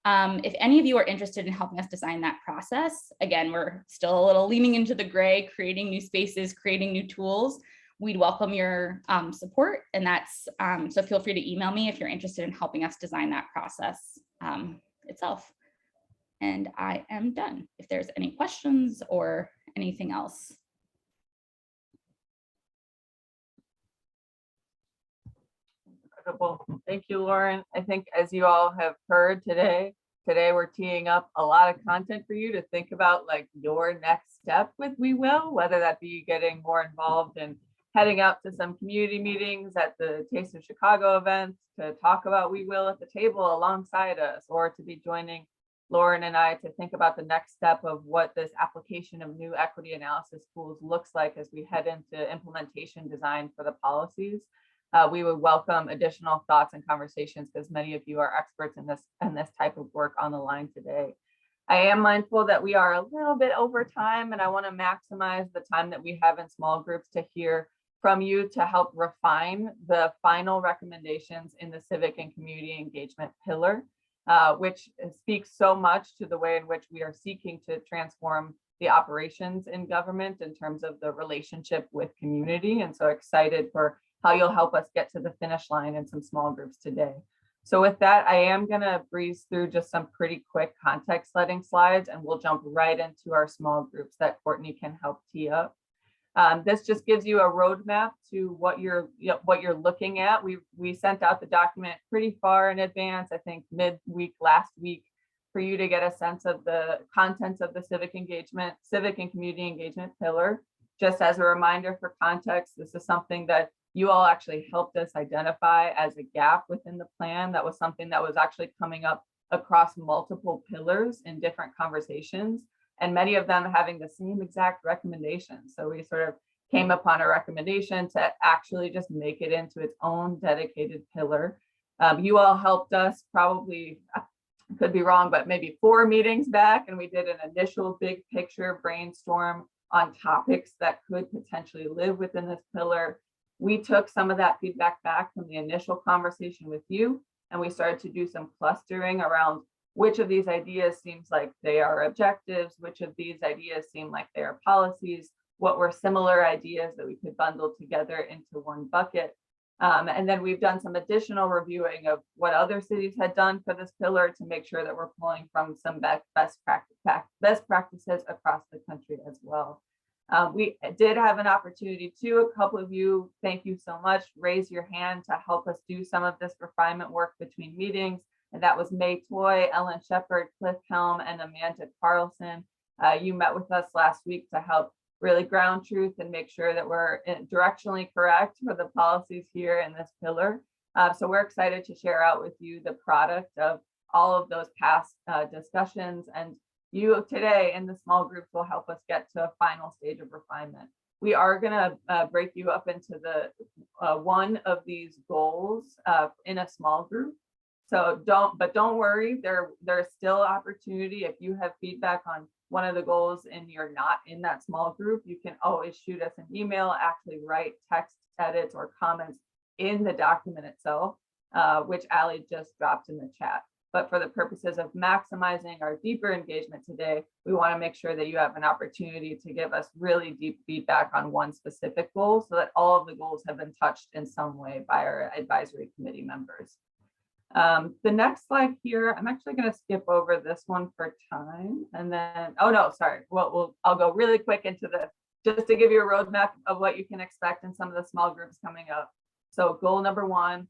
If any of you are interested in helping us design that process, again, we're still a little leaning into the gray, creating new spaces, creating new tools. We'd welcome your support, and that's so feel free to email me if you're interested in helping us design that process itself. And I am done. If there's any questions or anything else. Incredible. Thank you, Lauren. I think as you all have heard today we're teeing up a lot of content for you to think about, like your next step with We Will, whether that be getting more involved in heading out to some community meetings at the Taste of Chicago events to talk about We Will at the table alongside us, or to be joining Lauren and I to think about the next step of what this application of new equity analysis tools looks like as we head into implementation design for the policies. We would welcome additional thoughts and conversations because many of you are experts in this type of work on the line today. I am mindful that we are a little bit over time, and I want to maximize the time that we have in small groups to hear from you to help refine the final recommendations in the civic and community engagement pillar, which speaks so much to the way in which we are seeking to transform the operations in government in terms of the relationship with community. And so excited for how you'll help us get to the finish line in some small groups today. So with that, I am going to breeze through just some pretty quick context setting slides, and we'll jump right into our small groups that Courtney can help tee up. This just gives you a roadmap to what you're looking at. We sent out the document pretty far in advance, I think mid-week last week, for you to get a sense of the contents of the civic and community engagement pillar. Just as a reminder for context, this is something that you all actually helped us identify as a gap within the plan. That was something that was actually coming up across multiple pillars in different conversations, and many of them having the same exact recommendations. So we sort of came upon a recommendation to actually just make it into its own dedicated pillar. You all helped us probably, I could be wrong, but maybe 4 meetings back, and we did an initial big picture brainstorm on topics that could potentially live within this pillar. We took some of that feedback back from the initial conversation with you, and we started to do some clustering around which of these ideas seems like they are objectives, which of these ideas seem like they are policies, what were similar ideas that we could bundle together into one bucket. And then we've done some additional reviewing of what other cities had done for this pillar to make sure that we're pulling from some best practices across the country as well. We did have an opportunity to, a couple of you, thank you so much, raise your hand to help us do some of this refinement work between meetings. And that was May Toy, Ellen Shepard, Cliff Helm, and Amanda Carlson. You met with us last week to help really ground truth and make sure that we're directionally correct for the policies here in this pillar. So we're excited to share out with you the product of all of those past discussions, and you today in the small groups will help us get to a final stage of refinement. We are going to break you up into the one of these goals in a small group. So don't worry, there's still opportunity. If you have feedback on one of the goals and you're not in that small group, you can always shoot us an email, actually write text edits or comments in the document itself, which Ali just dropped in the chat. But for the purposes of maximizing our deeper engagement today, we want to make sure that you have an opportunity to give us really deep feedback on one specific goal so that all of the goals have been touched in some way by our advisory committee members. The next slide here, I'm actually going to skip over this one for time. And then, oh no, sorry. Well, I'll go really quick into this just to give you a roadmap of what you can expect in some of the small groups coming up. So goal number one,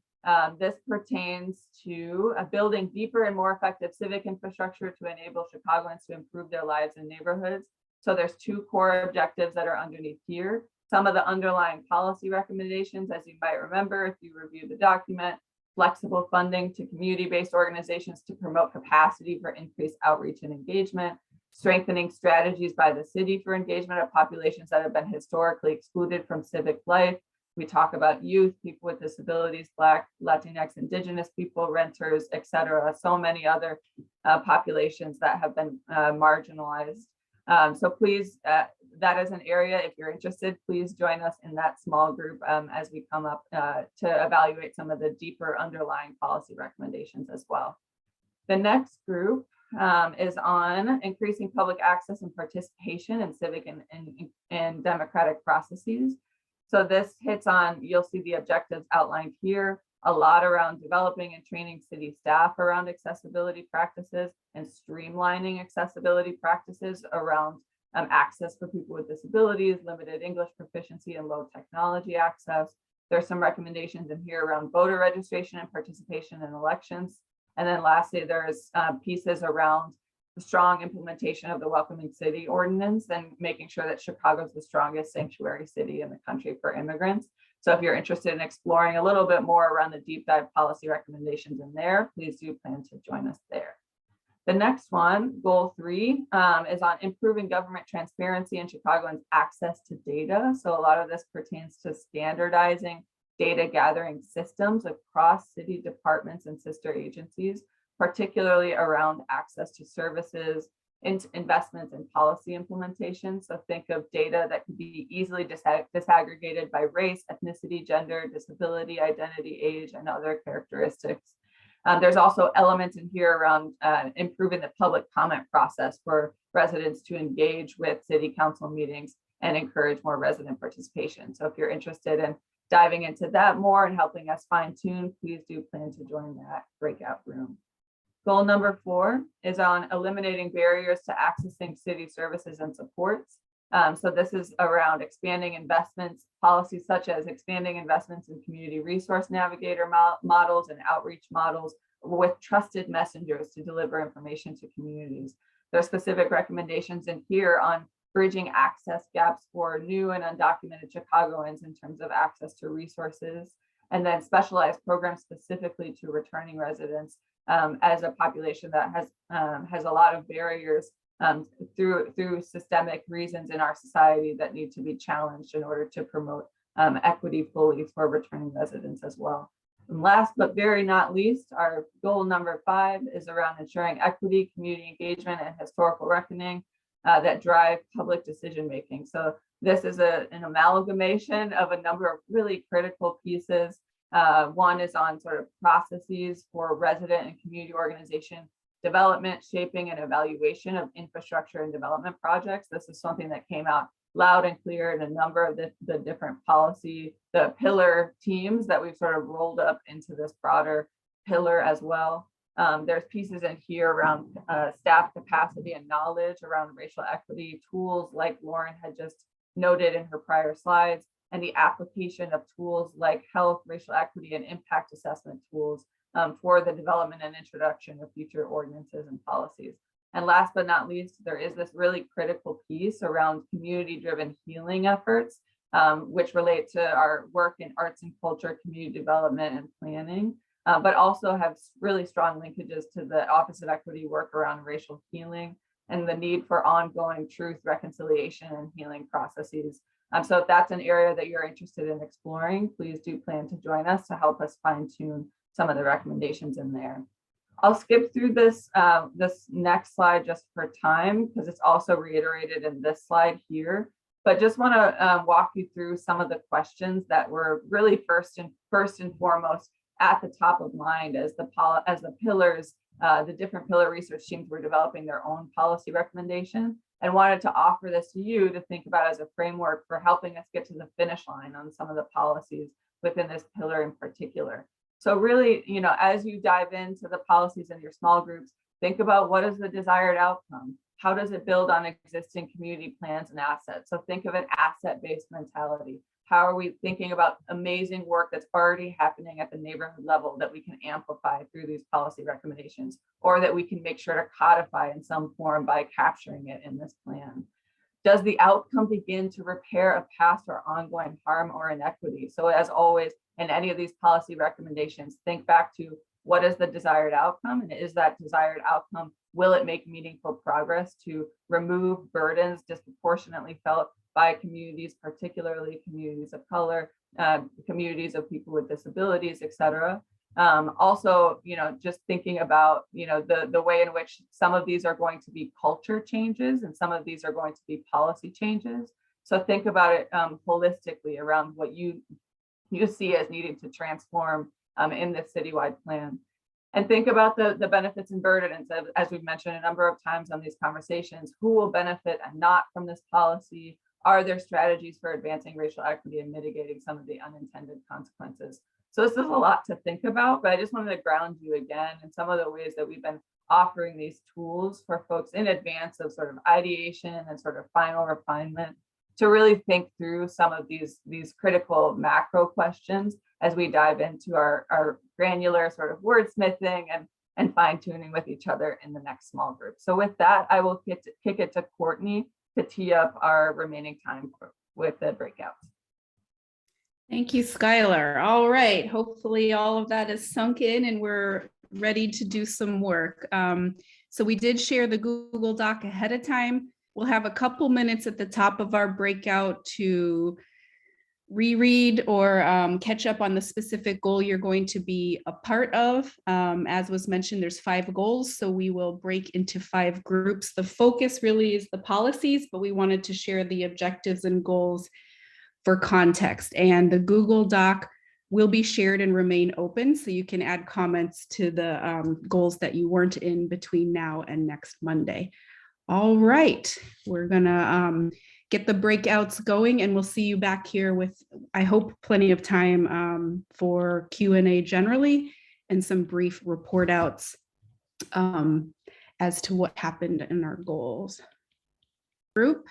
this pertains to building deeper and more effective civic infrastructure to enable Chicagoans to improve their lives and neighborhoods. So there's two core objectives that are underneath here. Some of the underlying policy recommendations, as you might remember, if you review the document, flexible funding to community-based organizations to promote capacity for increased outreach and engagement, strengthening strategies by the city for engagement of populations that have been historically excluded from civic life. We talk about youth, people with disabilities, Black, Latinx, Indigenous people, renters, et cetera. So many other populations that have been marginalized. So please, that is an area, if you're interested, please join us in that small group as we come up to evaluate some of the deeper underlying policy recommendations as well. The next group is on increasing public access and participation in civic and democratic processes. So this hits on, you'll see the objectives outlined here, a lot around developing and training city staff around accessibility practices and streamlining accessibility practices around access for people with disabilities, limited English proficiency, and low technology access. There's some recommendations in here around voter registration and participation in elections. And then lastly, there's pieces around the strong implementation of the Welcoming City Ordinance and making sure that Chicago is the strongest sanctuary city in the country for immigrants. So if you're interested in exploring a little bit more around the deep dive policy recommendations in there, please do plan to join us there. The next one, goal 3, is on improving government transparency and Chicagoans' access to data. So a lot of this pertains to standardizing data gathering systems across city departments and sister agencies, particularly around access to services, investments, and policy implementation. So think of data that can be easily disaggregated by race, ethnicity, gender, disability, identity, age, and other characteristics. There's also elements in here around improving the public comment process for residents to engage with city council meetings and encourage more resident participation. So if you're interested in diving into that more and helping us fine tune, please do plan to join that breakout room. Goal number 4 is on eliminating barriers to accessing city services and supports. So this is around expanding investments, policies such as expanding investments in community resource navigator models and outreach models with trusted messengers to deliver information to communities. There are specific recommendations in here on bridging access gaps for new and undocumented Chicagoans in terms of access to resources, and then specialized programs specifically to returning residents as a population that has a lot of barriers through systemic reasons in our society that need to be challenged in order to promote equity fully for returning residents as well. And last but very not least, our goal number 5 is around ensuring equity, community engagement, and historical reckoning that drive public decision making. So this is an amalgamation of a number of really critical pieces. One is on sort of processes for resident and community organization development, shaping, and evaluation of infrastructure and development projects. This is something that came out loud and clear in a number of the different policy, the pillar teams that we've sort of rolled up into this broader pillar as well. There's pieces in here around staff capacity and knowledge around racial equity tools, like Lauren had just noted in her prior slides, and the application of tools like health, racial equity, and impact assessment tools for the development and introduction of future ordinances and policies. And last but not least, there is this really critical piece around community-driven healing efforts, which relate to our work in arts and culture, community development, and planning, but also have really strong linkages to the Office of Equity work around racial healing and the need for ongoing truth, reconciliation, and healing processes. So if that's an area that you're interested in exploring, please do plan to join us to help us fine-tune some of the recommendations in there. I'll skip through this next slide just for time, because it's also reiterated in this slide here. But just want to walk you through some of the questions that were really first and foremost at the top of mind as the pillars, the different pillar research teams were developing their own policy recommendation, and wanted to offer this to you to think about as a framework for helping us get to the finish line on some of the policies within this pillar in particular. So really, as you dive into the policies in your small groups, think about what is the desired outcome? How does it build on existing community plans and assets? So think of an asset-based mentality. How are we thinking about amazing work that's already happening at the neighborhood level that we can amplify through these policy recommendations, or that we can make sure to codify in some form by capturing it in this plan? Does the outcome begin to repair a past or ongoing harm or inequity? So as always, in any of these policy recommendations, think back to what is the desired outcome, and is that desired outcome, will it make meaningful progress to remove burdens disproportionately felt by communities, particularly communities of color, communities of people with disabilities, et cetera. Also, just thinking about, the way in which some of these are going to be culture changes and some of these are going to be policy changes. So think about it holistically around what you see as needing to transform in this citywide plan. And think about the benefits and burdens, as we've mentioned a number of times on these conversations. Who will benefit and not from this policy? Are there strategies for advancing racial equity and mitigating some of the unintended consequences? So this is a lot to think about, but I just wanted to ground you again in some of the ways that we've been offering these tools for folks in advance of sort of ideation and sort of final refinement, to really think through some of these critical macro questions as we dive into our granular sort of wordsmithing and fine tuning with each other in the next small group. So with that, I will kick it to Courtney to tee up our remaining time with the breakouts. Thank you, Skylar. All right, hopefully all of that is sunk in and we're ready to do some work. So we did share the Google Doc ahead of time. We'll have a couple minutes at the top of our breakout to reread or catch up on the specific goal you're going to be a part of. As was mentioned, there's 5 goals, so we will break into 5 groups. The focus really is the policies, but we wanted to share the objectives and goals for context. And the Google Doc will be shared and remain open, so you can add comments to the goals that you weren't in between now and next Monday. All right, we're gonna get the breakouts going, and we'll see you back here with, I hope, plenty of time for Q&A generally and some brief report outs as to what happened in our goals. Group.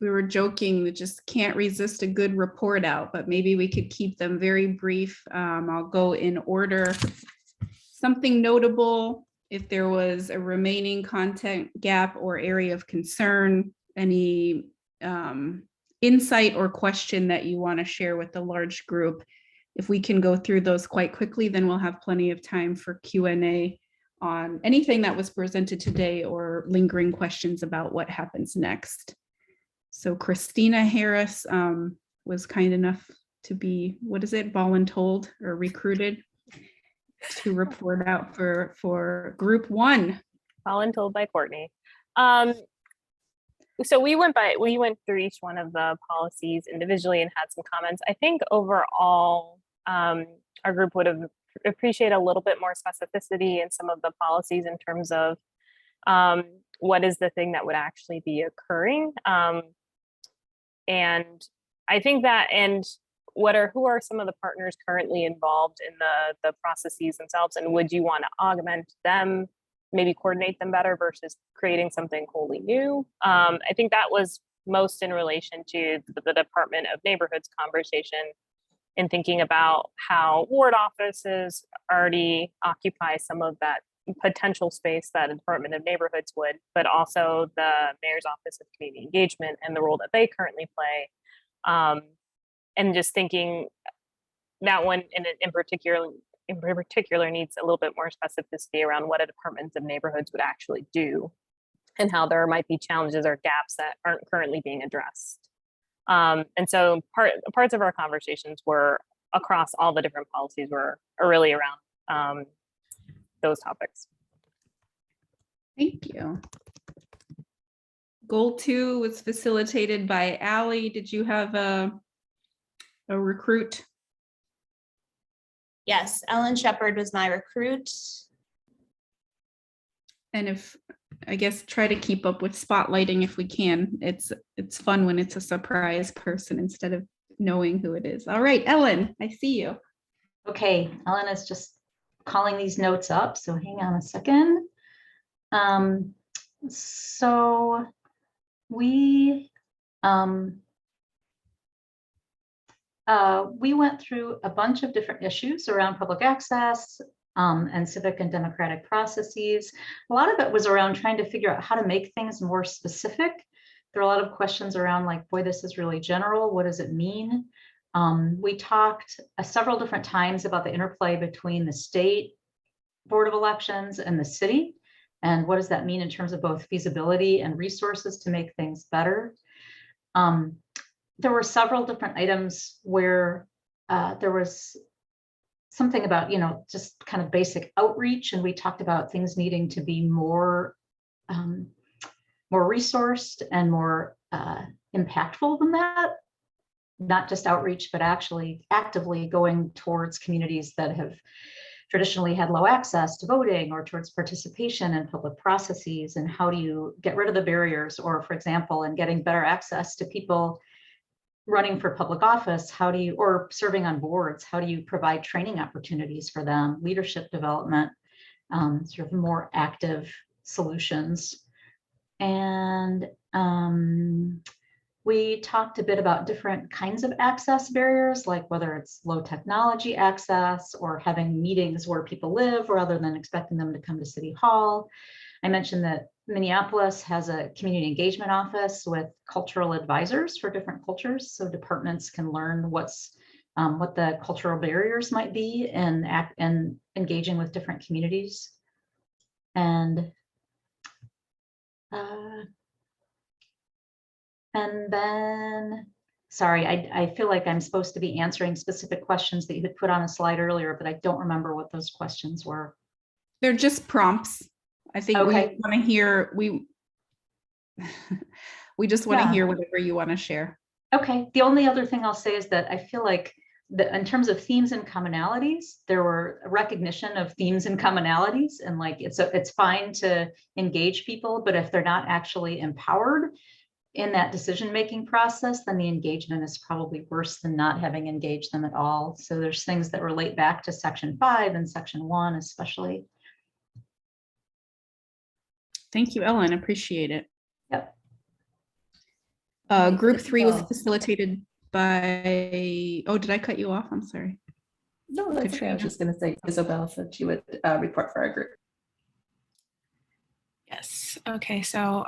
We were joking that just can't resist a good report out, but maybe we could keep them very brief. I'll go in order. Something notable, if there was a remaining content gap or area of concern, any insight or question that you want to share with the large group. If we can go through those quite quickly, then we'll have plenty of time for Q&A on anything that was presented today or lingering questions about what happens next. So Christina Harris was kind enough to be, voluntold or recruited to report out for group 1. Voluntold by Courtney. So we went through each one of the policies individually and had some comments. I think overall, our group would have appreciated a little bit more specificity in some of the policies in terms of what is the thing that would actually be occurring. And I think that, and who are some of the partners currently involved in the processes themselves, and would you want to augment them, maybe coordinate them better versus creating something wholly new? I think that was most in relation to the Department of Neighborhoods conversation, in thinking about how ward offices already occupy some of that potential space that the Department of Neighborhoods would, but also the Mayor's Office of Community Engagement and the role that they currently play. And just thinking that one in particular needs a little bit more specificity around what a Department of Neighborhoods would actually do, and how there might be challenges or gaps that aren't currently being addressed. And so parts of our conversations were across all the different policies are really around those topics. Thank you. Goal 2 was facilitated by Allie. Did you have a recruit? Yes, Ellen Shepard was my recruit. And if, I guess, try to keep up with spotlighting if we can. It's fun when it's a surprise person instead of knowing who it is. All right, Ellen, I see you. Okay, Ellen is just calling these notes up, so hang on a second. So we went through a bunch of different issues around public access and civic and democratic processes. A lot of it was around trying to figure out how to make things more specific. There are a lot of questions around like, boy, this is really general. What does it mean? We talked several different times about the interplay between the state board of elections and the city. And what does that mean in terms of both feasibility and resources to make things better? There were several different items where there was something about, just kind of basic outreach. And we talked about things needing to be more resourced and more impactful than that. Not just outreach, but actually actively going towards communities that have traditionally had low access to voting, or towards participation in public processes. And how do you get rid of the barriers? Or, for example, in getting better access to people running for public office, or serving on boards, how do you provide training opportunities for them, leadership development, sort of more active solutions. And we talked a bit about different kinds of access barriers, like whether it's low technology access or having meetings where people live rather than expecting them to come to City Hall. I mentioned that Minneapolis has a community engagement office with cultural advisors for different cultures, so departments can learn what the cultural barriers might be and engaging with different communities. And then, sorry, I feel like I'm supposed to be answering specific questions that you had put on a slide earlier, but I don't remember what those questions were. They're just prompts. I think Okay. we want to hear, we just want to hear whatever you want to share. Okay, the only other thing I'll say is that I feel like in terms of themes and commonalities, there were a recognition of themes and commonalities, and like it's fine to engage people, but if they're not actually empowered in that decision-making process, then the engagement is probably worse than not having engaged them at all. So there's things that relate back to Section 5 and Section 1 especially. Thank you, Ellen. Appreciate it. Yep. Group 3 was facilitated by, oh, did I cut you off? I'm sorry. No, that's okay. I was just going to say Isabel said she would report for our group. Yes. Okay. So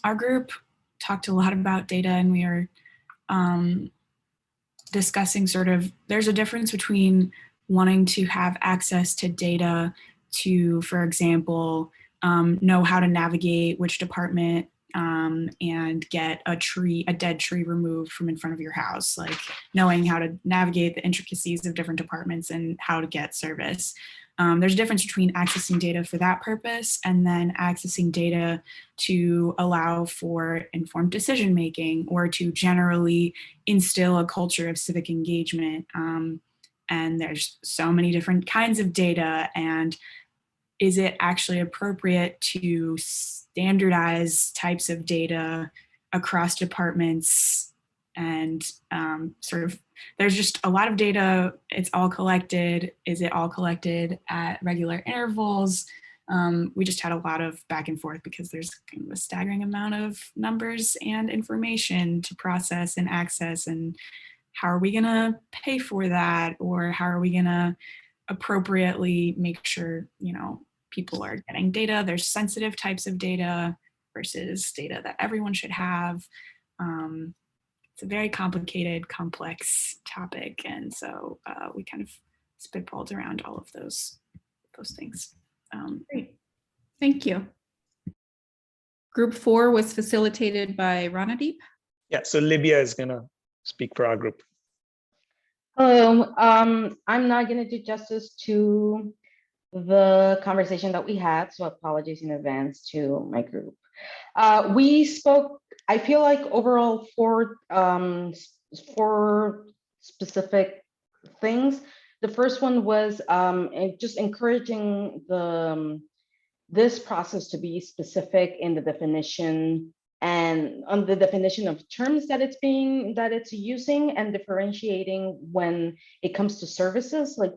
our group talked a lot about data, and we are discussing there's a difference between wanting to have access to data to, for example, know how to navigate which department and get a dead tree removed from in front of your house, like knowing how to navigate the intricacies of different departments and how to get service. There's a difference between accessing data for that purpose and then accessing data to allow for informed decision-making or to generally instill a culture of civic engagement and there's so many different kinds of data, and is it actually appropriate to standardize types of data across departments? And sort of, there's just a lot of data. It's all collected. Is it all collected at regular intervals? We just had a lot of back and forth because there's kind of a staggering amount of numbers and information to process and access. And how are we going to pay for that? Or how are we going to appropriately make sure, people are getting data? There's sensitive types of data versus data that everyone should have. It's a very complicated, complex topic. And so we kind of spitballed around all of those things. Great. Thank you. Group 4 was facilitated by Ranadeep. Yeah, so Libya is going to speak for our group. Hello. I'm not going to do justice to the conversation that we had, so apologies in advance to my group. We spoke, I feel like overall four specific things. The first one was just encouraging this process to be specific in the definition and on the definition of terms that it's using, and differentiating when it comes to services. Like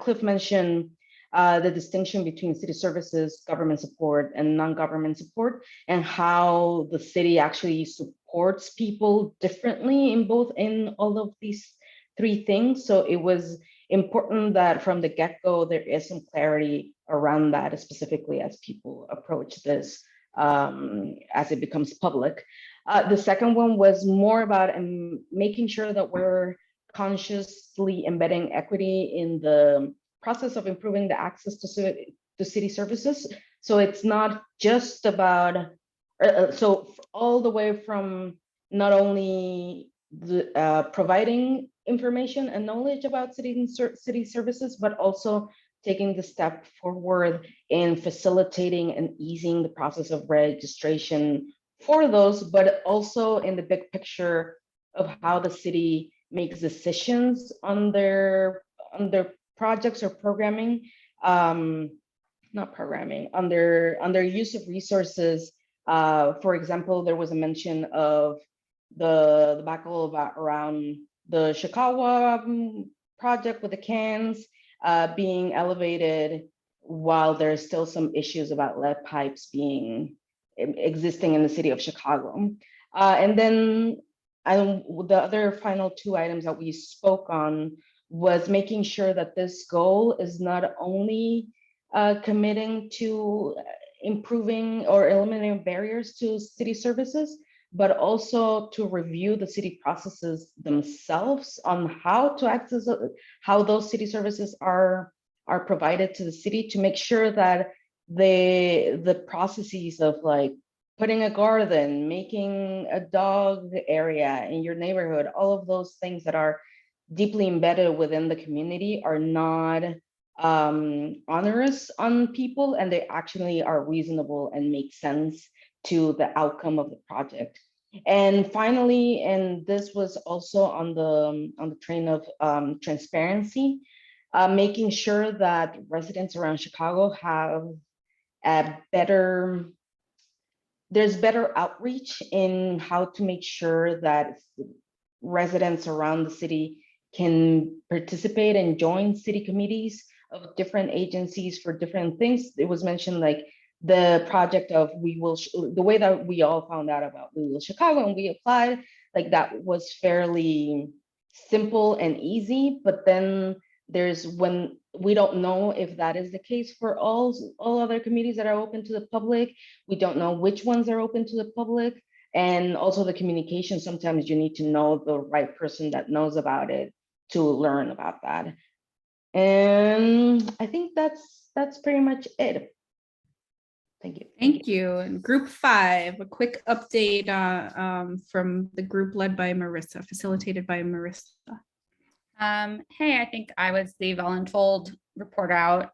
Cliff mentioned the distinction between city services, government support, and non-government support, and how the city actually supports people differently in all of these three things. So it was important that from the get-go there is some clarity around that, specifically as people approach this as it becomes public. The second one was more about making sure that we're consciously embedding equity in the process of improving the access to city services. So it's not just about, so all the way from not only the providing information and knowledge about city services, but also taking the step forward in facilitating and easing the process of registration for those, but also in the big picture of how the city makes decisions on their projects or programming, not programming, on their use of resources. For example, there was a mention of the debacle around the Chicago project with the cans being elevated, while there's still some issues about lead pipes existing in the city of Chicago. And then the other final two items that we spoke on was making sure that this goal is not only committing to improving or eliminating barriers to city services, but also to review the city processes themselves on how to access, how those city services are provided to the city, to make sure that the processes of like putting a garden, making a dog area in your neighborhood, all of those things that are deeply embedded within the community are not onerous on people, and they actually are reasonable and make sense to the outcome of the project. And finally, and this was also on the train of transparency, making sure that residents around Chicago have there's better outreach in how to make sure that residents around the city can participate and join city committees of different agencies for different things. It was mentioned like the project of the way that we all found out about We Will Chicago and we applied, like that was fairly simple and easy, but then there's when we don't know if that is the case for all other committees that are open to the public. We don't know which ones are open to the public, and also the communication. Sometimes you need to know the right person that knows about it to learn about that. And I think that's pretty much it. Thank you. Thank you. And group 5, a quick update from the group led by Marissa, facilitated by Marissa. Hey, I think I was the voluntold report out.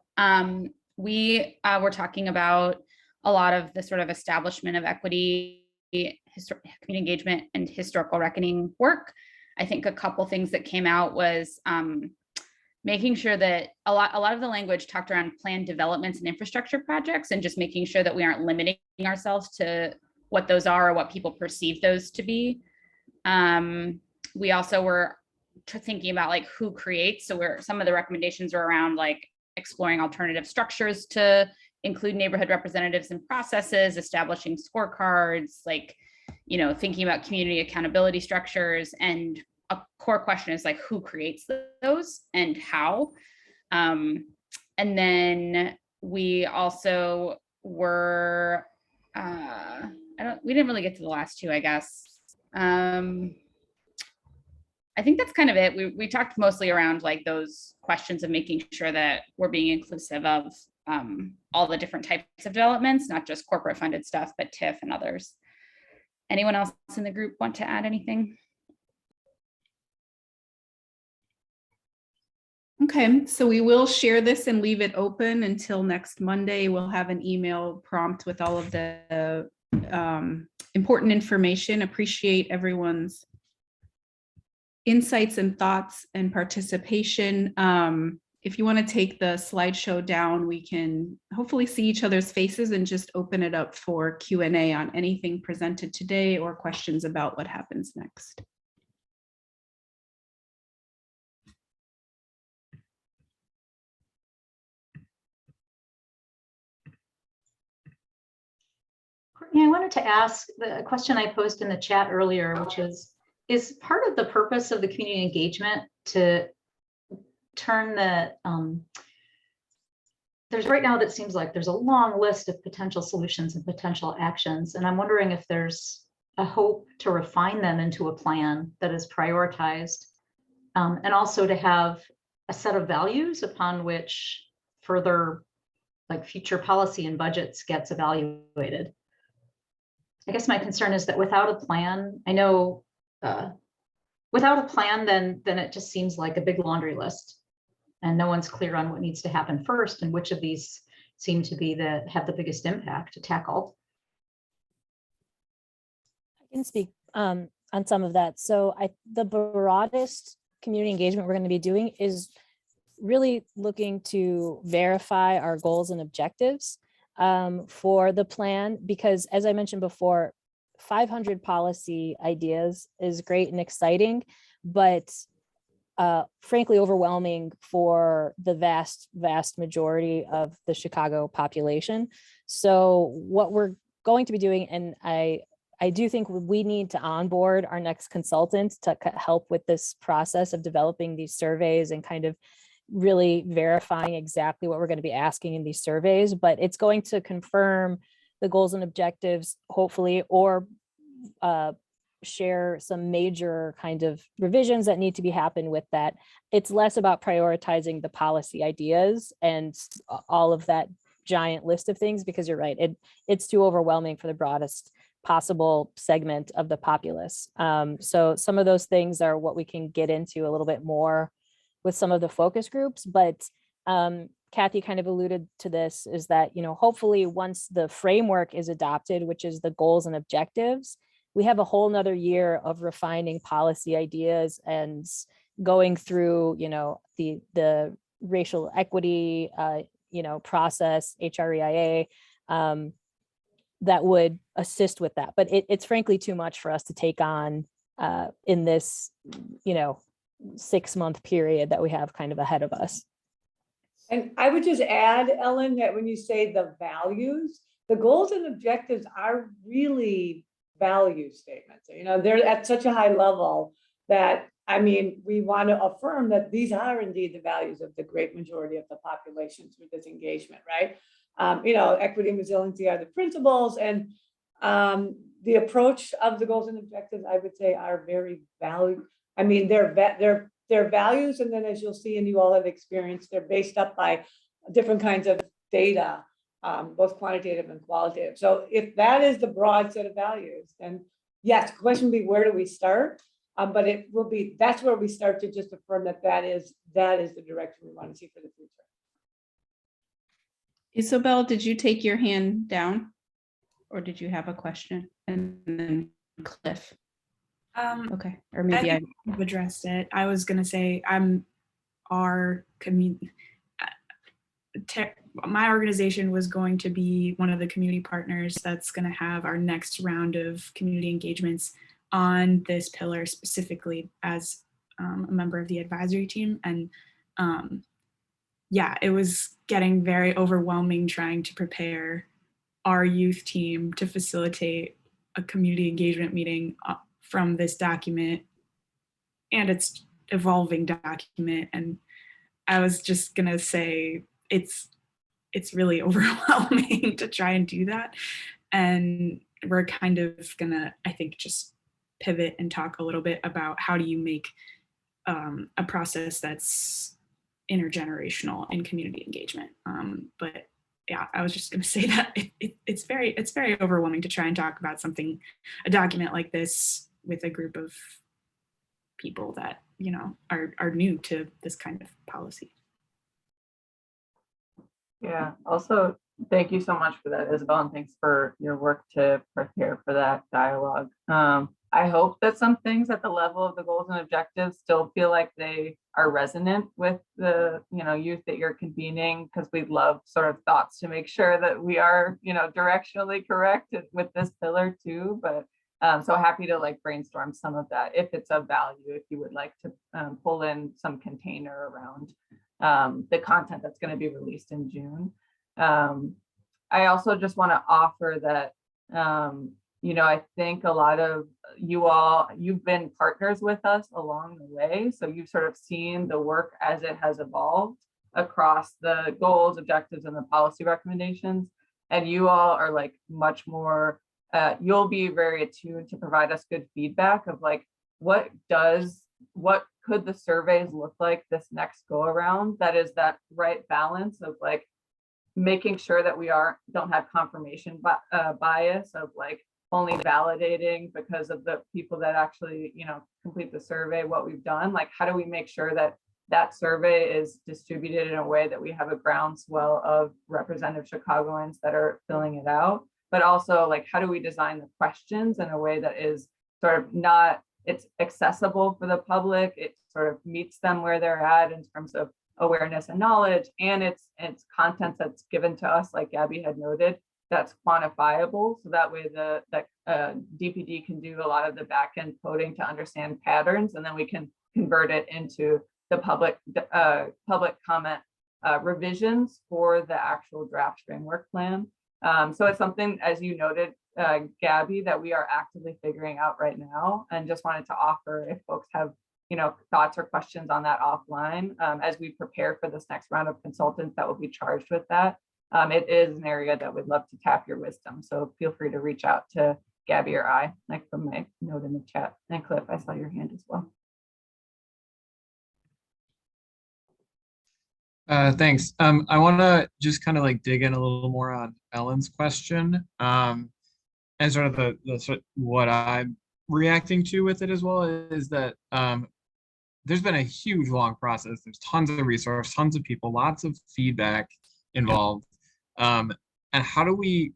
We were talking about a lot of the sort of establishment of equity, community engagement, and historical reckoning work. I think a couple things that came out was making sure that a lot of the language talked around planned developments and infrastructure projects, and just making sure that we aren't limiting ourselves to what those are or what people perceive those to be. We also were thinking about like who creates. So some of the recommendations were around like exploring alternative structures to include neighborhood representatives and processes, establishing scorecards, like, you know, thinking about community accountability structures. And a core question is like, who creates those and how? And then we also were, we didn't really get to the last two, I guess. I think that's kind of it. We talked mostly around like those questions of making sure that we're being inclusive of all the different types of developments, not just corporate funded stuff, but TIF and others. Anyone else in the group want to add anything? Okay, so we will share this and leave it open until next Monday. We'll have an email prompt with all of the important information. Appreciate everyone's insights and thoughts and participation. If you want to take the slideshow down, we can hopefully see each other's faces and just open it up for Q&A on anything presented today or questions about what happens next. Courtney, I wanted to ask the question I posed in the chat earlier, which is part of the purpose of the community engagement to turn the, there's right now that seems like there's a long list of potential solutions and potential actions. And I'm wondering if there's a hope to refine them into a plan that is prioritized, and also to have a set of values upon which further like future policy and budgets gets evaluated. I guess my concern is that without a plan, I know without a plan, then it just seems like a big laundry list, and no one's clear on what needs to happen first and which of these seem to be that have the biggest impact to tackle. I can speak on some of that. So the broadest community engagement we're going to be doing is really looking to verify our goals and objectives for the plan, because as I mentioned before, 500 policy ideas is great and exciting, but frankly overwhelming for the vast majority of the Chicago population. So what we're going to be doing, and I do think we need to onboard our next consultant to help with this process of developing these surveys and kind of really verifying exactly what we're going to be asking in these surveys, but it's going to confirm the goals and objectives, hopefully, or share some major kind of revisions that need to be happen with that. It's less about prioritizing the policy ideas and all of that giant list of things, because you're right, it's too overwhelming for the broadest possible segment of the populace. So some of those things are what we can get into a little bit more with some of the focus groups, but Kathy kind of alluded to this, is that, you know, hopefully once the framework is adopted, which is the goals and objectives, we have a whole nother year of refining policy ideas and going through, you know, the racial equity, you know, process, HREIA, that would assist with that. But it's frankly too much for us to take on in this, you know, 6-month period that we have kind of ahead of us. And I would just add, Ellen, that when you say the values, the goals and objectives are really value statements. You know, they're at such a high level that, I mean, we want to affirm that these are indeed the values of the great majority of the population through this engagement, right? You know, equity and resiliency are the principles, and the approach of the goals and objectives, I would say, are very value. I mean, they're values, and then as you'll see, and you all have experienced, they're based up by different kinds of data, both quantitative and qualitative. So if that is the broad set of values, then yes, the question will be, where do we start? But it will be, that's where we start to just affirm that is the direction we want to see for the future. Isabel, did you take your hand down, or did you have a question? And then Cliff. Okay, or I maybe think you've addressed it. I was going to say our community. My organization was going to be one of the community partners that's going to have our next round of community engagements on this pillar specifically as a member of the advisory team. And yeah, it was getting very overwhelming trying to prepare our youth team to facilitate a community engagement meeting from this document and its evolving document. And I was just going to say, it's really overwhelming to try and do that. And we're kind of gonna, I think, just pivot and talk a little bit about how do you make a process that's intergenerational in community engagement. But yeah, I was just gonna say that it's very overwhelming to try and talk about a document like this with a group of people that, you know, are new to this kind of policy. Yeah, also, thank you so much for that, Isabel, and thanks for your work to prepare for that dialogue. I hope that some things at the level of the goals and objectives still feel like they are resonant with the, you know, youth that you're convening, because we'd love sort of thoughts to make sure that we are, you know, directionally correct with this pillar too. But so happy to like brainstorm some of that if it's of value, if you would like to pull in some container around the content that's going to be released in June. I also just want to offer that, you know, I think a lot of you've been partners with us along the way. So you've sort of seen the work as it has evolved across the goals, objectives, and the policy recommendations. And you all are like much more, you'll be very attuned to provide us good feedback of like, what could the surveys look like this next go around? That is that right balance of like making sure that we don't have confirmation bias of like only validating because of the people that actually, you know, complete the survey, what we've done. Like, how do we make sure that that survey is distributed in a way that we have a groundswell of representative Chicagoans that are filling it out? But also, like, how do we design the questions in a way that is sort of not, it's accessible for the public, it sort of meets them where they're at in terms of awareness and knowledge, and it's content that's given to us, like Gabby had noted, that's quantifiable, so that way the DPD can do a lot of the back end coding to understand patterns, and then we can convert it into the public comment revisions for the actual draft framework plan. So it's something, as you noted, Gabby, that we are actively figuring out right now, and just wanted to offer if folks have, you know, thoughts or questions on that offline as we prepare for this next round of consultants that will be charged with that. It is an area that we'd love to tap your wisdom. So feel free to reach out to Gabby or I, like from my note in the chat. And Cliff, I saw your hand as well. Thanks. I want to just kind of like dig in a little more on Ellen's question and sort of the what I'm reacting to with it as well is that there's been a huge long process. There's tons of resource, tons of people, lots of feedback involved. And how do we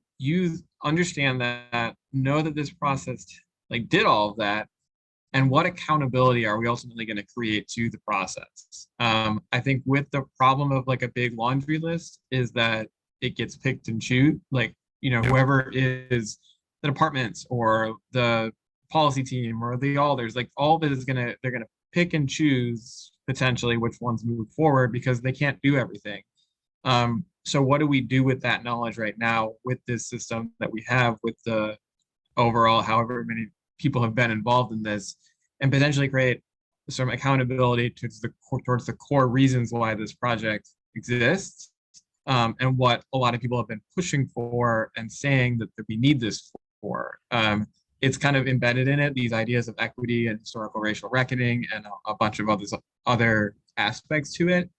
understand that, know that this process like did all of that, and what accountability are we ultimately going to create to the process? I think with the problem of like a big laundry list is that it gets picked and choose, like, you know, whoever is the departments or the policy team or the alders, like all of it is they're gonna pick and choose potentially which ones move forward because they can't do everything. So what do we do with that knowledge right now with this system that we have with the overall, however many people have been involved in this, and potentially create some accountability towards the core reasons why this project exists, and what a lot of people have been pushing for and saying that we need this for. It's kind of embedded in it, these ideas of equity and historical racial reckoning and a bunch of other aspects to it.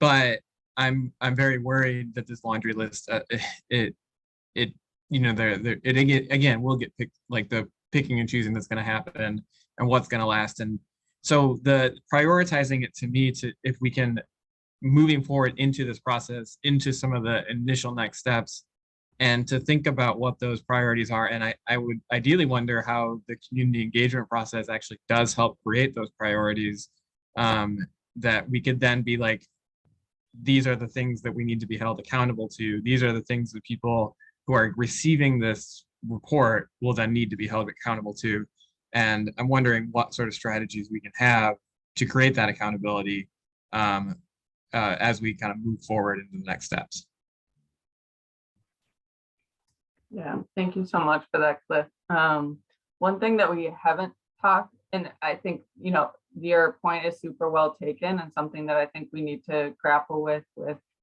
But I'm very worried that this laundry list, it you know, again will get picked, like the picking and choosing that's going to happen and what's going to last. And so the prioritizing it to me, if we can moving forward into this process, into some of the initial next steps, and to think about what those priorities are. And I would ideally wonder how the community engagement process actually does help create those priorities, that we could then be like, these are the things that we need to be held accountable to. These are the things that people who are receiving this report will then need to be held accountable to. And I'm wondering what sort of strategies we can have to create that accountability as we kind of move forward into the next steps. Yeah, thank you so much for that, Cliff. One thing that we haven't talked, and I think, you know, your point is super well taken, and something that I think we need to grapple with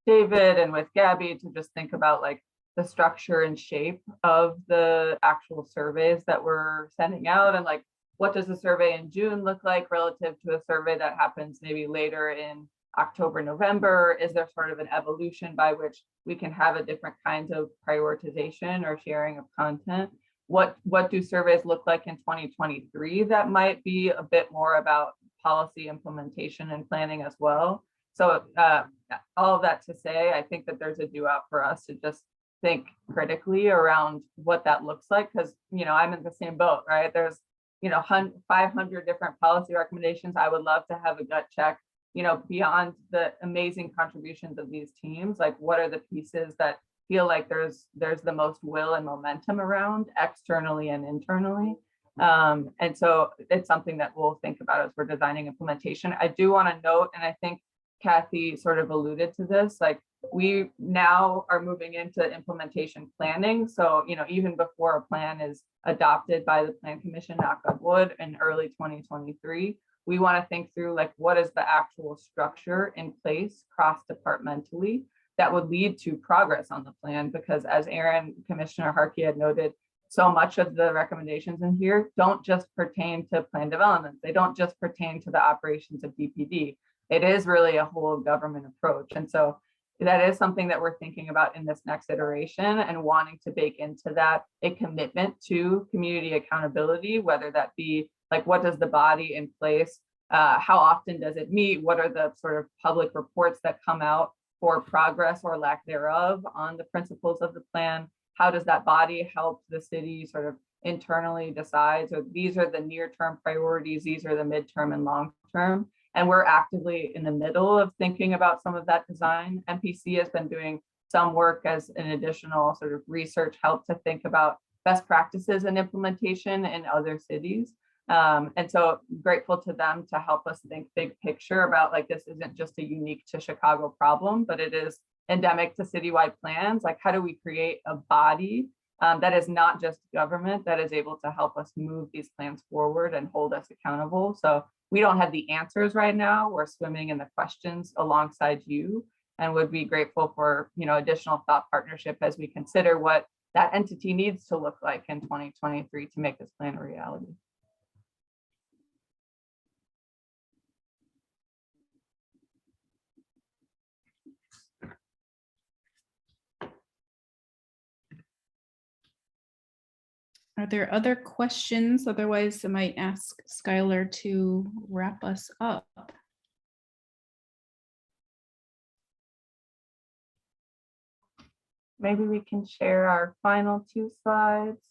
David and with Gabby, to just think about like the structure and shape of the actual surveys that we're sending out, and like, what does a survey in June look like relative to a survey that happens maybe later in October, November? Is there sort of an evolution by which we can have a different kinds of prioritization or sharing of content? What do surveys look like in 2023 that might be a bit more about policy implementation and planning as well? So all of that to say, I think that there's a due out for us to just think critically around what that looks like, because, you know, I'm in the same boat, right? There's, you know, 500 different policy recommendations. I would love to have a gut check, you know, beyond the amazing contributions of these teams, like what are the pieces that feel like there's the most will and momentum around externally and internally. And so it's something that we'll think about as we're designing implementation. I do want to note, and I think Kathy sort of alluded to this, like we now are moving into implementation planning. So, you know, even before a plan is adopted by the Plan Commission, knock on wood, in early 2023, we want to think through like, what is the actual structure in place cross-departmentally that would lead to progress on the plan? Because as Commissioner Harkey had noted, so much of the recommendations in here don't just pertain to plan development. They don't just pertain to the operations of DPD. It is really a whole government approach. And so that is something that we're thinking about in this next iteration, and wanting to bake into that a commitment to community accountability, whether that be like, what does the body in place, how often does it meet? What are the sort of public reports that come out for progress or lack thereof on the principles of the plan? How does that body help the city sort of internally decide? So these are the near-term priorities, these are the midterm and long-term. And we're actively in the middle of thinking about some of that design. MPC has been doing some work as an additional sort of research help to think about best practices and implementation in other cities. And so grateful to them to help us think big picture about, like, this isn't just a unique to Chicago problem, but it is endemic to citywide plans. Like, how do we create a body that is not just government, that is able to help us move these plans forward and hold us accountable? So we don't have the answers right now. We're swimming in the questions alongside you, and would be grateful for, you know, additional thought partnership as we consider what that entity needs to look like in 2023 to make this plan a reality. Are there other questions? Otherwise, I might ask Skylar to wrap us up. Maybe we can share our final 2 slides.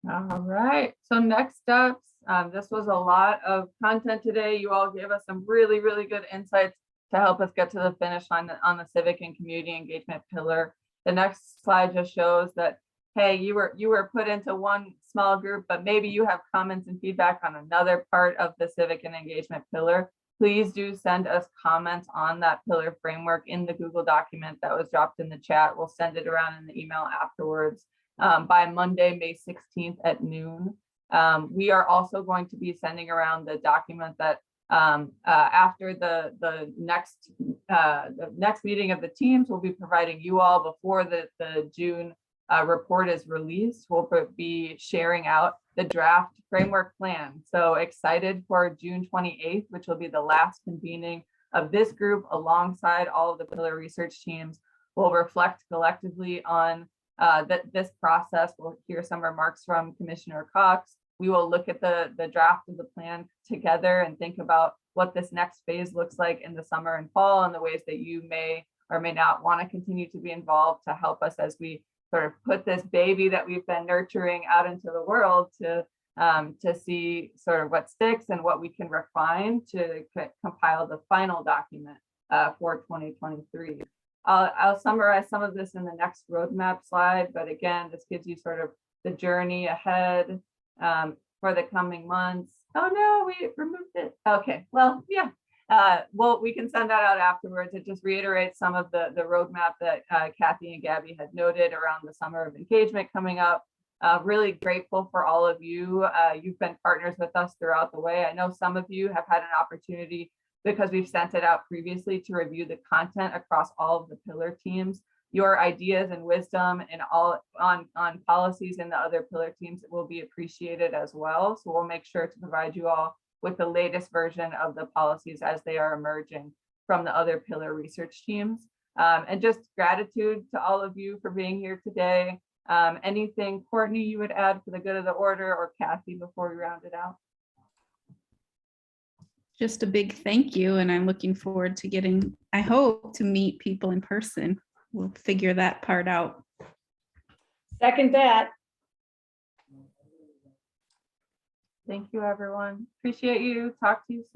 All right, so next steps. This was a lot of content today. You all gave us some really, really good insights to help us get to the finish line on the civic and community engagement pillar. The next slide just shows that, hey, you were put into one small group, but maybe you have comments and feedback on another part of the civic and engagement pillar. Please do send us comments on that pillar framework in the Google document that was dropped in the chat. We'll send it around in the email afterwards by Monday, May 16th at noon. We are also going to be sending around the document that after the next meeting of the teams, we'll be providing you all before the June report is released. We'll be sharing out the draft framework plan. So excited for June 28th, which will be the last convening of this group alongside all of the pillar research teams. We'll reflect collectively on this process. We'll hear some remarks from Commissioner Cox. we will look at the draft of the plan together and think about what this next phase looks like in the summer and fall, and the ways that you may or may not want to continue to be involved to help us as we sort of put this baby that we've been nurturing out into the world to see sort of what sticks and what we can refine to compile the final document for 2023. I'll summarize some of this in the next roadmap slide, but again, this gives you sort of the journey ahead for the coming months. Oh no, we removed it. Okay, well, yeah. Well, we can send that out afterwards. It just reiterates some of the roadmap that Kathy and Gabby had noted around the summer of engagement coming up. Really grateful for all of you. You've been partners with us throughout the way. I know some of you have had an opportunity, because we've sent it out previously, to review the content across all of the pillar teams. Your ideas and wisdom and all on policies in the other pillar teams will be appreciated as well. So we'll make sure to provide you all with the latest version of the policies as they are emerging from the other pillar research teams. And just gratitude to all of you for being here today. Anything, Courtney, you would add for the good of the order, or Kathy, before we round it out? Just a big thank you, and I'm looking forward to getting, I hope, to meet people in person. We'll figure that part out. Second that. Thank you, everyone. Appreciate you. Talk to you soon.